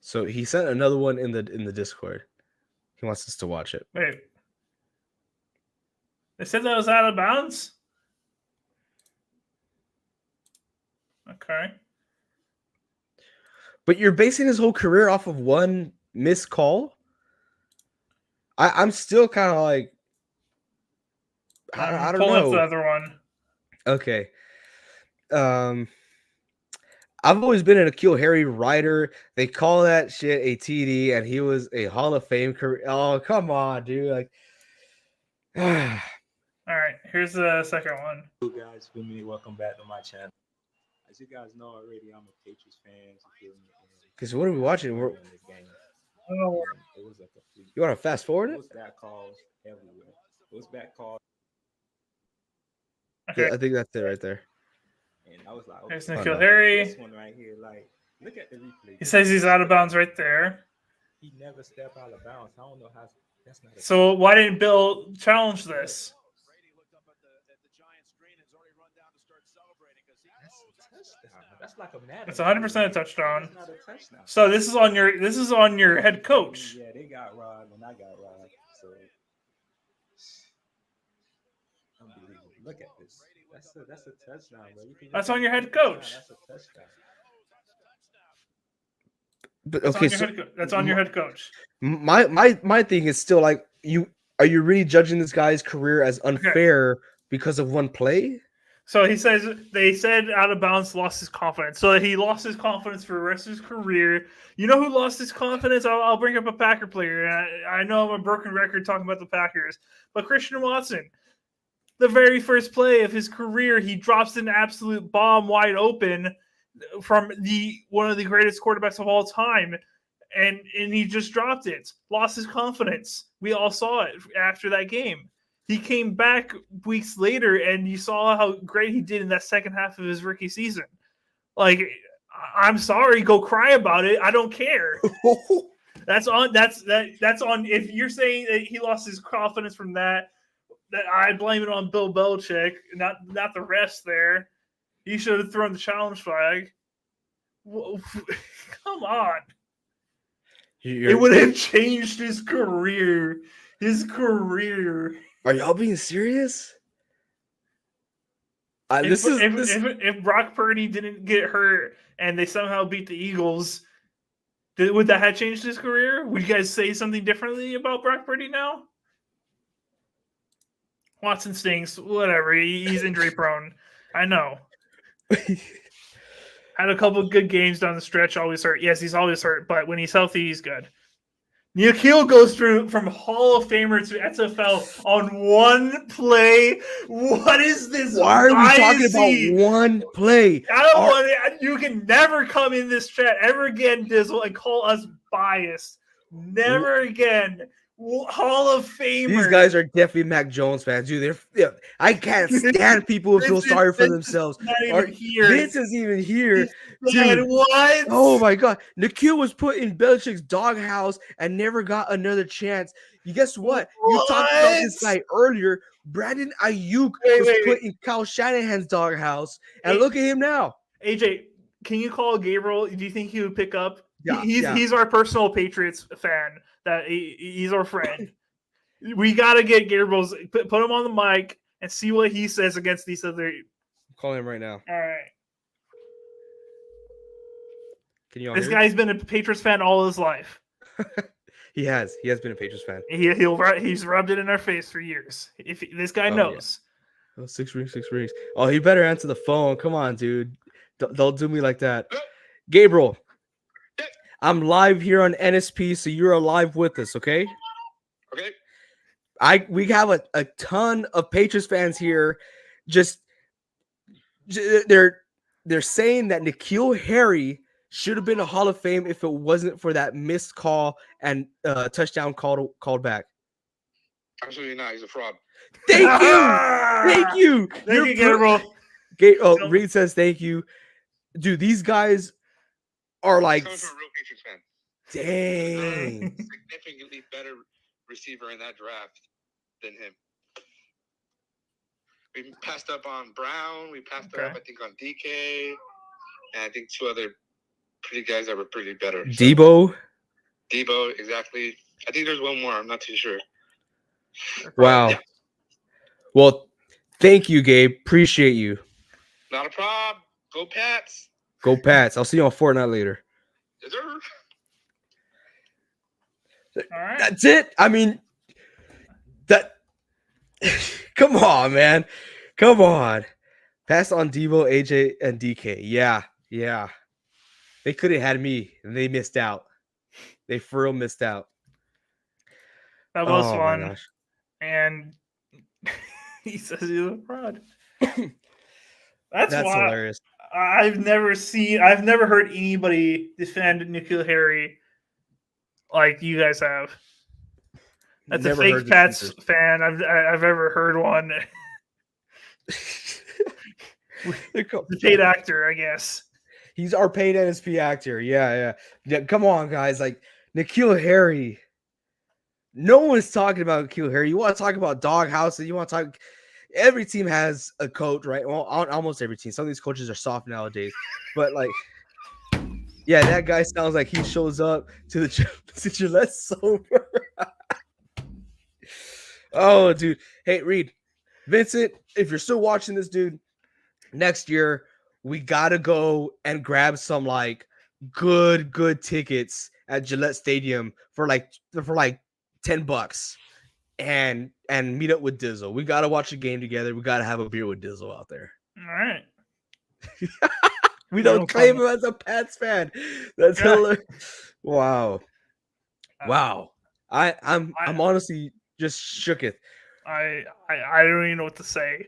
So he sent another one in the Discord. He wants us to watch it. Wait. They said that was out of bounds? Okay. But you're basing his whole career off of one missed call? I'm still kind of like... I don't know. Pull up the other one. Okay. I've always been an N'Keal Harry rider. They call that shit a TD, and he was a Hall of Fame career. Oh, come on, dude! Like, all right, here's the second one. Hey guys, welcome back to my channel. As you guys know already, I'm a Patriots fan. Because what are we watching? We're... It was a complete... You want to fast forward it? It was back calls everywhere. It was back calls. Okay. Yeah, I think that's it right there. And I was like, okay, there's N'Keal Harry. This one right here, like, look at the replay. He says he's out of bounds right there. He never stepped out of bounds. I don't know how. That's not. So why didn't Bill challenge this? That's like a madman. It's 100% a touchdown. That's not a touchdown. So this is on your head coach. Yeah, they got robbed when I got robbed. So unbelievable. Look at this. That's a touchdown, bro. That's on your head coach. That's a touchdown. But okay, that's on your head coach. My thing is still like, are you really judging this guy's career as unfair because of one play? So they said out of bounds lost his confidence. So he lost his confidence for the rest of his career. You know who lost his confidence? I'll bring up a Packer player. I know I'm a broken record talking about the Packers, but Christian Watson, the very first play of his career, he drops an absolute bomb wide open from one of the greatest quarterbacks of all time. And he just dropped it, lost his confidence. We all saw it after that game. He came back weeks later, and you saw how great he did in that second half of his rookie season. Like, I'm sorry, go cry about it. I don't care. That's on. That's on. If you're saying that he lost his confidence from that I blame it on Bill Belichick, not the rest. There, he should have thrown the challenge flag. Come on. It would have changed his career. Are y'all being serious? If Brock Purdy didn't get hurt and they somehow beat the Eagles, would that have changed his career? Would you guys say something differently about Brock Purdy now? Watson stinks. Whatever. He's injury prone. I know. Had a couple good games down the stretch. Always hurt. Yes, he's always hurt. But when he's healthy, he's good. Nikhil goes through from Hall of Famer to XFL on one play. What is this? Why are we talking about one play? I don't want it. You can never come in this chat ever again, Dizzle, and call us biased. Never again. Hall of Famer. These guys are definitely Mac Jones fans, dude. I can't stand people who feel sorry for themselves. Vince is even here. Dude, what? Oh my god. Nikhil was put in Belichick's doghouse and never got another chance. You guess what? You talked about this guy earlier. Brandon Ayuk was put in Kyle Shanahan's doghouse. And look at him now. AJ, can you call Gabriel? Do you think he would pick up? Yeah, he's our personal Patriots fan. That he's our friend. We got to get Gabriel's, put him on the mic and see what he says against these other. Call him right now. All right. Can you? This guy's been a Patriots fan all his life. He has been a Patriots fan. He's rubbed it in our face for years. If this guy knows. Yeah. Oh, 6 rings. Oh, he better answer the phone. Come on, dude. Don't do me like that. Gabriel. I'm live here on NSP, so you're live with us, okay? Okay. We have a ton of Patriots fans here. They're saying that N'Keal Harry should have been a Hall of Fame if it wasn't for that missed call and touchdown called back. Absolutely not. He's a fraud. Thank you, Gabriel. Reed says thank you, dude. These guys are like. Coming from a real Patriots fan. Dang. Significantly better receiver in that draft than him. We passed up on Brown. We passed up, I think, on DK. And I think two other pretty guys that were pretty better. Debo, exactly. I think there's one more. I'm not too sure. Wow. Yeah. Well, thank you, Gabe. Appreciate you. Not a problem. Go Pats. Go Pats. I'll see you on Fortnite later. Yes, sir. All right. That's it. I mean, come on, man. Come on. Pass on Debo, AJ, and DK. Yeah. They could have had me, and they missed out. They for real missed out. That was fun. And he says he's a fraud. That's hilarious. I've never heard anybody defend N'Keal Harry like you guys have. That's a fake Pats fan. I've ever heard one. The paid actor, I guess. He's our paid NSP actor. Yeah. Come on, guys. Like N'Keal Harry. No one's talking about N'Keal Harry. You want to talk about doghouse, and you want to talk. Every team has a coach, right? Well, almost every team. Some of these coaches are soft nowadays, but like, yeah, that guy sounds like he shows up to the Gillette sober. Oh, dude. Hey, Reed, Vincent, if you're still watching this, dude, next year we gotta go and grab some like good tickets at Gillette Stadium for like $10 and meet up with Dizzle. We gotta watch a game together. We gotta have a beer with Dizzle out there. All right. We don't No claim comment. him as a Pats fan. That's Yeah. hilarious. Wow. Wow. I'm I- honestly just shooketh. I don't even know what to say.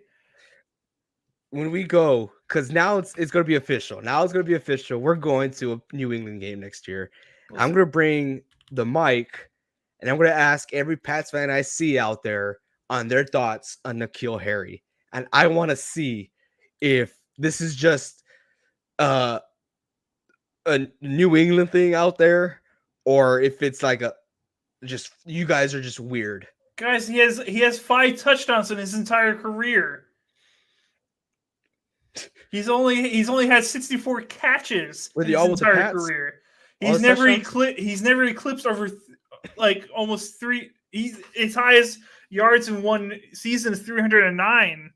When we go, because now it's going to be official. Now it's going to be official. We're going to a New England game next year. I'm going to bring the mic, and I'm going to ask every Pats fan I see out there on their thoughts on N'Keal Harry. And I want to see if this is just a New England thing out there, or if it's like just you guys are just weird. Guys, he has 5 touchdowns in his entire career. He's only had 64 catches Were in they his all with the entire Pats? career. All He's the never touchdowns? he's never eclipsed over like almost 3. His highest yards in one season is 309.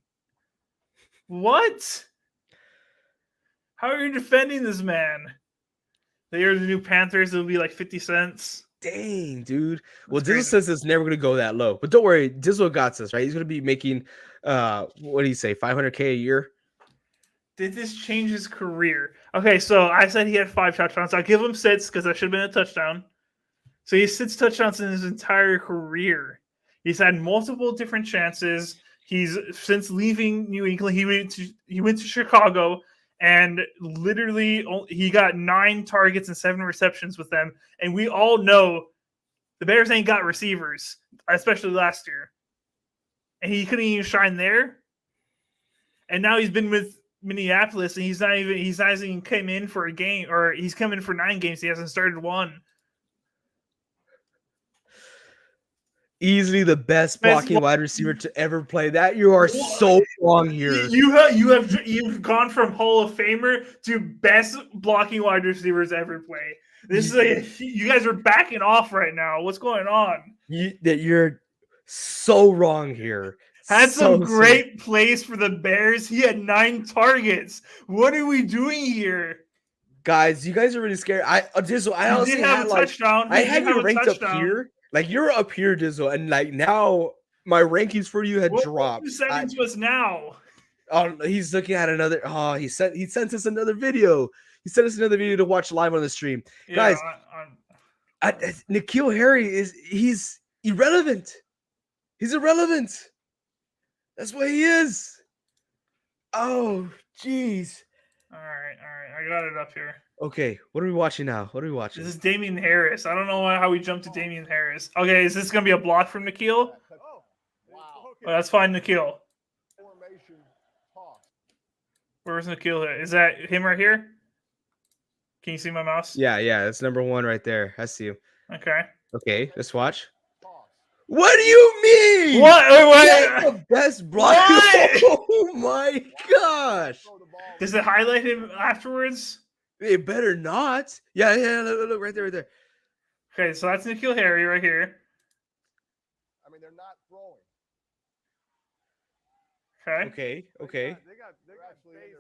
What? How are you defending this man? They are the new Panthers. It'll be like 50 cents. Dang, dude. Well, That's Dizzle crazy. says it's never going to go that low. But don't worry, Dizzle got us, right? He's going to be making, what do you say, $500K a year? Did this change his career? Okay, so I said he had 5 touchdowns. I'll give him 6 because that should have been a touchdown. So he has 6 touchdowns in his entire career. He's had multiple different chances. He's since leaving New England, he went to Chicago, and literally he got 9 targets and 7 receptions with them. And we all know the Bears ain't got receivers, especially last year. And he couldn't even shine there. And now he's been with Minneapolis, and he's not even came in for a game, or he's come in for 9 games. He hasn't started 1. Easily the best blocking wide receiver to ever play. That you are so wrong here. You've gone from Hall of Famer to best blocking wide receivers ever play. This is you guys are backing off right now. What's going on? You're so wrong here. Had some great plays for the Bears. He had 9 targets. What are we doing here? Guys, you guys are really scared. I honestly had a touchdown. I had you ranked up here. Like you're up here, Dizzle, and like now my rankings for you had dropped. What are you sending to us now? Oh, he's looking at another. Oh, he sent us another video. He sent us another video to watch live on the stream. Yeah, guys, N'Keal Harry he's irrelevant. He's irrelevant. That's what he is. Oh, jeez. All right. I got it up here. Okay, what are we watching now? What are we watching? This is Damian Harris. I don't know how we jumped to Damian Harris. Okay, is this going to be a block from N'Keal? Oh, that's fine, N'Keal. Where's N'Keal? Is that him right here? Can you see my mouse? Yeah, that's number 1 right there. I see him. Okay, let's watch. What do you mean? What? That's the best block. Oh my gosh! Does it highlight him afterwards? It better not. Yeah. Look right there. Okay, so that's N'Keal Harry right here. I mean, they're not throwing. Okay. They got space,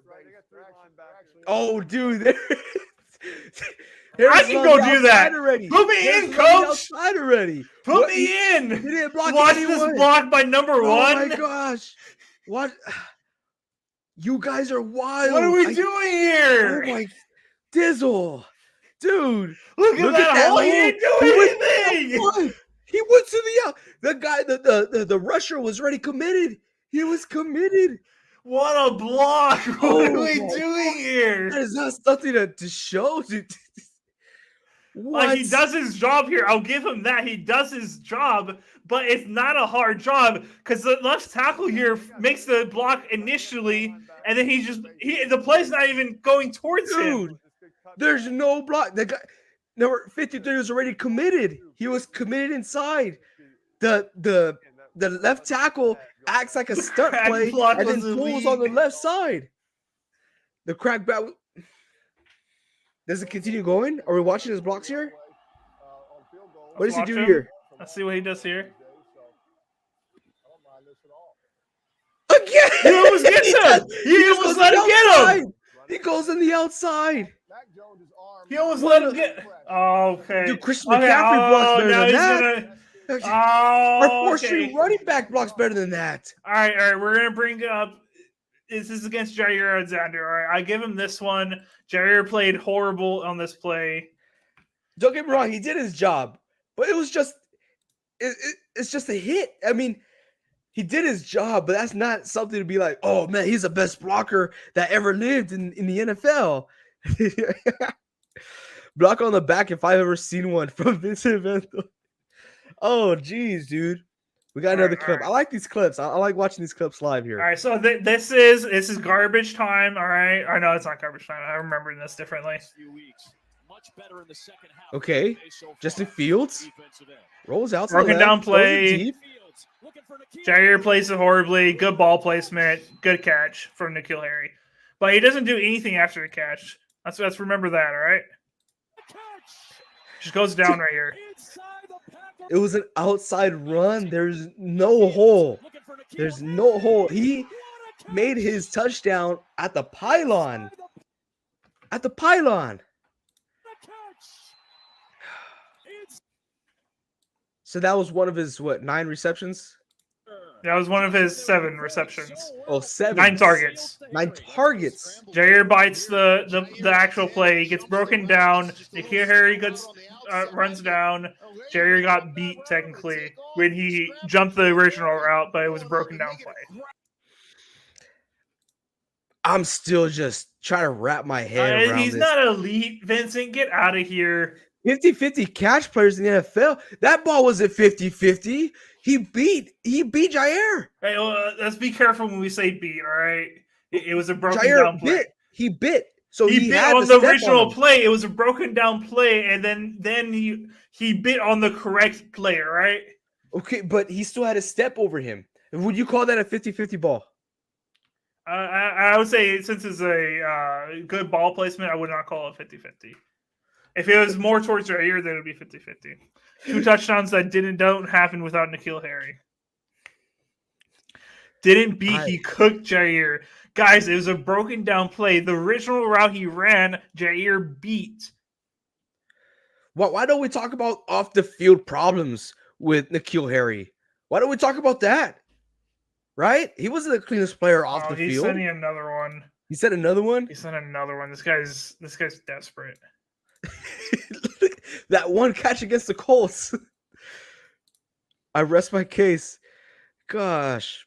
right? They got 3 linebackers. Oh, dude. I can go do that. Already. Put me in, coach. Already. Put me in. He didn't block Watch anyone. this block by number 1. Oh my gosh. What? You guys are wild. What are we doing here? Oh my Dizzle. Dude. Look at that hole. He didn't do anything. He went to the guy, the rusher was already committed. He was committed. What a block. What are we doing here? That is not something to show. What? Like, he does his job here. I'll give him that. He does his job, but it's not a hard job because the left tackle here makes the block initially, and then the play's not even going towards him. There's no block. The guy number 53 was already committed. He was committed inside. The left tackle acts like a stunt play and then pulls on the left side. The crack back. Does it continue going? Are we watching his blocks here? What does he do here? Let's see what he does here. Again! He almost gets him! He almost let him get him! He goes on the outside. He almost let him get. Oh, okay. Dude, Christian McCaffrey blocks better than that. Our four-string running back blocks better than that. All right. We're gonna bring up this is against Jair Alexander. All right, I give him this one. Jair played horrible on this play. Don't get me wrong, he did his job, but it was just it's just a hit. I mean, he did his job, but that's not something to be like, oh man, he's the best blocker that ever lived in the NFL. Block on the back if I've ever seen one from Vincent Vento. Oh, geez, dude. We got another clip. Right. I like these clips. I like watching these clips live here. All right, so this is garbage time. All right, I know it's not garbage time. I remember this differently. Okay, Justin Fields rolls out to Broken the left, down play. deep. Jair plays it horribly. Good ball placement. Good catch from N'Keal Harry, but he doesn't do anything after the catch. Let's remember that. All right, just goes down right here. It was an outside run. There's no hole. There's no hole. He made his touchdown at the pylon. At the pylon. So that was one of his, 9 receptions? That was one of his 7 receptions. Oh, 7. 9 targets. 9 targets. Jair bites the actual play. He gets broken down. N'Keal Harry runs down. Jair got beat technically when he jumped the original route, but it was a broken down play. I'm still just trying to wrap my head around He's this. not elite, Vincent. Get out of here. 50-50 catch players in the NFL. That ball wasn't 50-50. He beat Jair. Hey, let's be careful when we say beat, all right? It was a broken Jair down play. He bit. So he bit had on to the step original on him. play. It was a broken down play, and then he bit on the correct player, right? Okay, but he still had a step over him. Would you call that a 50-50 ball? I would say since it's a good ball placement, I would not call it 50-50. If it was more towards Jair, then it would be 50-50. 2 touchdowns that don't happen without N'Keal Harry. Didn't beat, he cooked Jair. Guys, it was a broken down play. The original route he ran, Jair beat. Why don't we talk about off the field problems with N'Keal Harry? Why don't we talk about that? Right? He wasn't the cleanest player off the He's field. sending another one. He said another one? He sent another one. This guy's desperate. That one catch against the Colts. I rest my case. Gosh.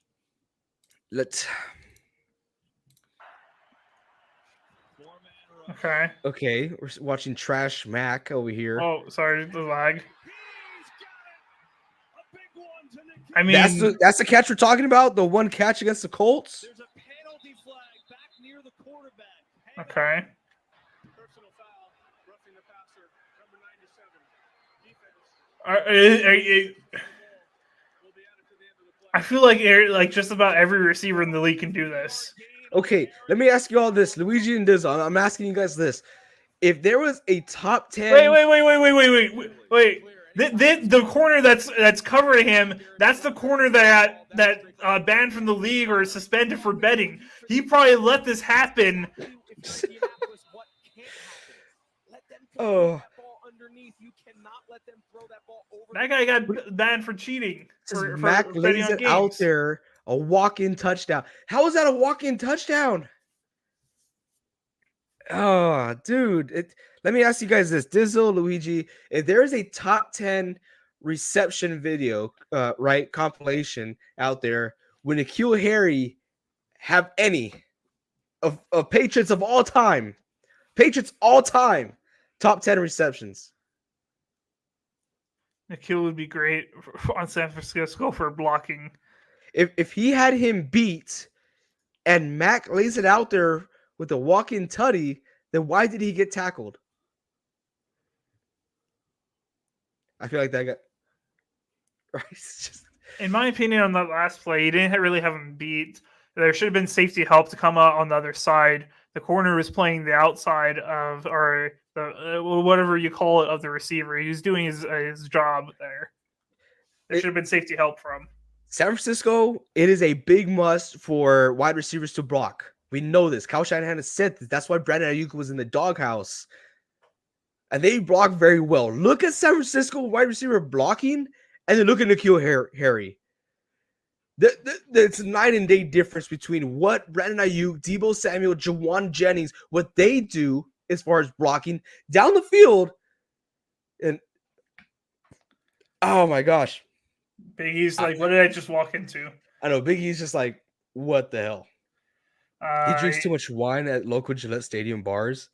Okay, we're watching Trash Mac over here. Oh, sorry, the lag. I mean, that's the catch we're talking about. The one catch against the Colts. There's a penalty flag back near the quarterback. Okay. Personal foul, roughing the passer, number 97. Defense. I feel like just about every receiver in the league can do this. Okay, let me ask you all this, Luigi and Dizzle. I'm asking you guys this: if there was a top 10, Wait. The corner that's covering him, that's the corner that banned from the league or suspended for betting. He probably let this happen. Oh, that guy got banned for cheating. For Mac betting lays on it games. out there, a walk-in touchdown. How is that a walk-in touchdown? Oh, dude. Let me ask you guys this. Dizzle, Luigi, if there is a top 10 reception video, compilation out there, when N'Keal Harry have any of Patriots of all time, top 10 receptions. N'Keal would be great on San Francisco for blocking. If he had him beat and Mac lays it out there with a walk-in tutty, then why did he get tackled? I feel like that got right. In my opinion, on that last play, he didn't really have him beat. There should have been safety help to come out on the other side. The corner was playing the outside of, or the whatever you call it, of the receiver. He was doing his job there. There should have been safety help from San Francisco. It is a big must for wide receivers to block. We know this. Kyle Shanahan has said this. That's why Brandon Ayuk was in the doghouse. And they block very well. Look at San Francisco wide receiver blocking, and then look at N'Keal Harry. It's a night and day difference between what Brandon Ayuk, Deebo Samuel, Jawan Jennings, what they do as far as blocking down the field. And oh my gosh. Big E's like, what did I just walk into? I know Big E's just like, what the hell? He drinks too much wine at local Gillette Stadium bars.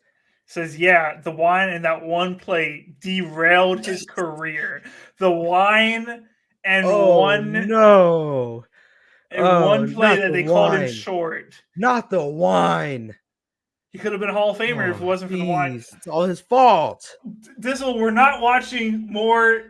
Says, yeah, the wine and that one play derailed his career. The wine and one play that they called him short. Not the wine. He could have been a Hall of Famer if it wasn't for the wine. It's all his fault. We're not watching more.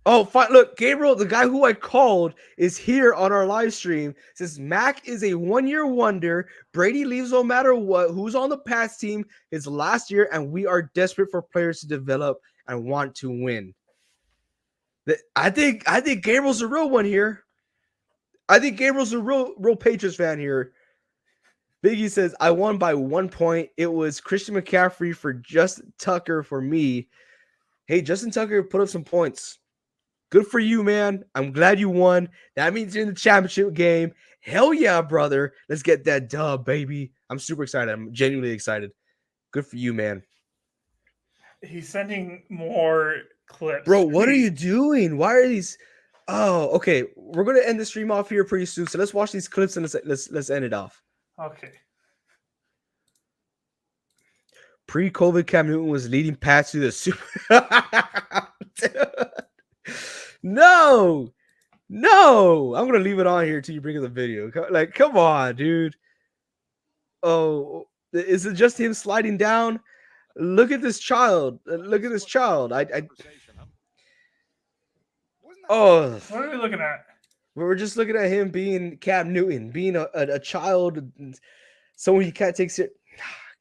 Oh, fine. Look, Gabriel, the guy who I called is here on our live stream. Says Mac is a one-year wonder. Brady leaves no matter what. Who's on the pass team? His last year, and we are desperate for players to develop and want to win. I think Gabriel's a real one here. I think Gabriel's a real Patriots fan here. Biggie says, I won by 1 point. It was Christian McCaffrey for Justin Tucker for me. Hey, Justin Tucker put up some points. Good for you, man. I'm glad you won. That means you're in the championship game. Hell yeah, brother. Let's get that dub, baby. I'm super excited. I'm genuinely excited. Good for you, man. He's sending more clips. Bro, what are you doing? Why are these? Oh, okay. We're going to end the stream off here pretty soon. So let's watch these clips and let's end it off. Okay. Pre-COVID, Cam Newton was leading Pats to the Super. No. I'm gonna leave it on here till you bring up the video. Like, come on, dude. Oh, is it just him sliding down? Look at this child. Oh, what are we looking at? We're just looking at him being Cam Newton, being a child, someone you can't take serious.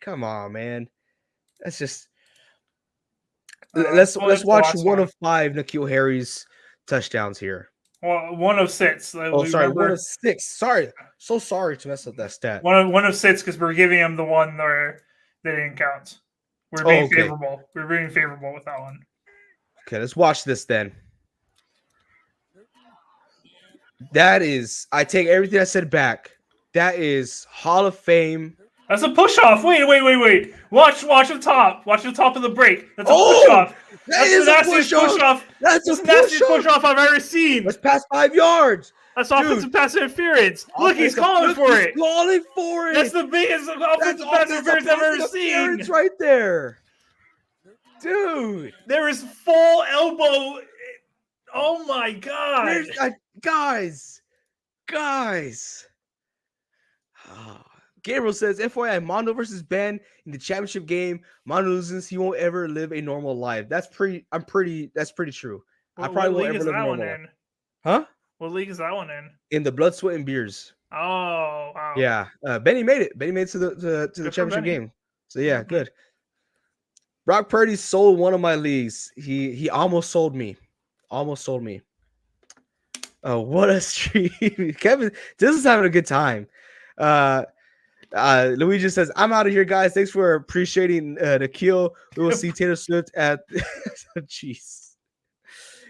Come on, man. That's just. Let's watch one of 5 N'Keal Harry's touchdowns here. Well, 1 of 6. Sorry, 1 of 6. Sorry, so sorry to mess up that stat. 1 of 6 because we're giving him the one where they didn't count. We're being favorable. We're being favorable with that one. Okay, let's watch this then. That is, I take everything I said back. That is Hall of Fame. That's a push off. Wait. Watch the top. Watch the top of the break. That's a push off. That's the nastiest push off. That's the nastiest push off I've ever seen. That's past 5 yards. That's offensive pass interference. Look, he's calling for it. Calling for it. That's the biggest offensive pass interference I've ever seen. It's right there. Dude. There is full elbow. Oh my god. Guys. Gabriel says, FYI, Mondo versus Ben in the championship game. Mondo loses, he won't ever live a normal life. That's pretty true. Well, I probably won't ever live a normal life. Huh? What league is that one in? In the Blood, Sweat, and Beers. Oh, wow. Yeah. Benny made it. Benny made it to the championship game. So yeah, good. Brock Purdy sold one of my leagues. He almost sold me. Oh, what a stream. Kevin, this is having a good time. Luigi says, I'm out of here, guys. Thanks for appreciating N'Keal. We will see Taylor Swift at jeez.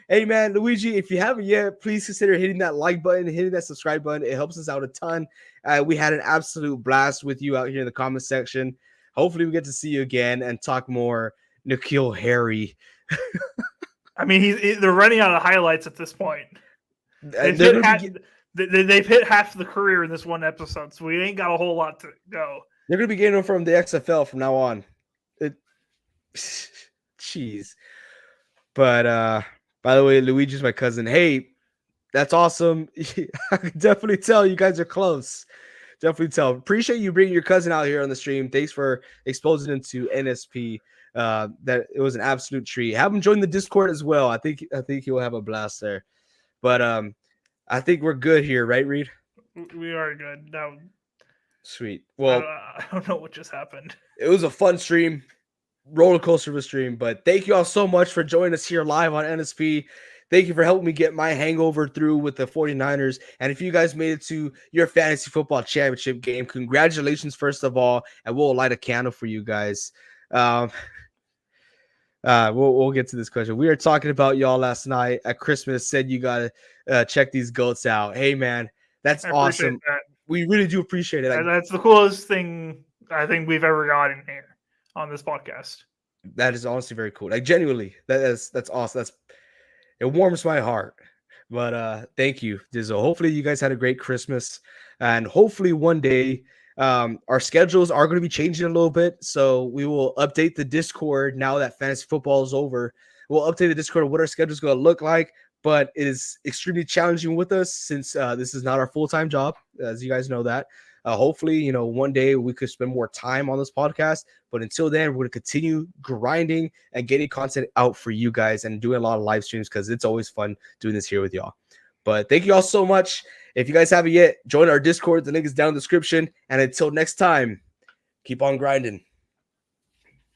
Hey man, Luigi, if you haven't yet, please consider hitting that like button, hitting that subscribe button. It helps us out a ton. We had an absolute blast with you out here in the comment section. Hopefully we get to see you again and talk more N'Keal Harry. I mean, they're running out of highlights at this point. They've hit half the career in this one episode, so we ain't got a whole lot to go. They're going to be getting them from the XFL from now on. Jeez. But, by the way, Luigi's my cousin. Hey, that's awesome. I can definitely tell you guys are close. Definitely tell. Appreciate you bringing your cousin out here on the stream. Thanks for exposing him to NSP. That it was an absolute treat. Have him join the Discord as well. I think he will have a blast there. But I think we're good here, right, Reed? We are good. Now, sweet. Well, I don't know what just happened. It was a fun stream, roller coaster of a stream. But thank you all so much for joining us here live on NSP. Thank you for helping me get my hangover through with the 49ers. And if you guys made it to your fantasy football championship game, congratulations, first of all. And we'll light a candle for you guys. We'll get to this question. We were talking about y'all last night at Christmas. Said you gotta check these goats out. Hey man, that's I appreciate awesome. that. We really do appreciate it. That's the coolest thing I think we've ever gotten here on this podcast. That is honestly very cool. Like genuinely, that's awesome. It warms my heart. But thank you, Dizzle. Hopefully you guys had a great Christmas, and hopefully one day our schedules are going to be changing a little bit. So we will update the Discord now that fantasy football is over. We'll update the Discord of what our schedule is going to look like. But it is extremely challenging with us since this is not our full-time job, as you guys know that. Hopefully, one day we could spend more time on this podcast. But until then, we're going to continue grinding and getting content out for you guys and doing a lot of live streams because it's always fun doing this here with y'all. But thank you all so much. If you guys haven't yet, join our Discord. The link is down in the description. And until next time, keep on grinding.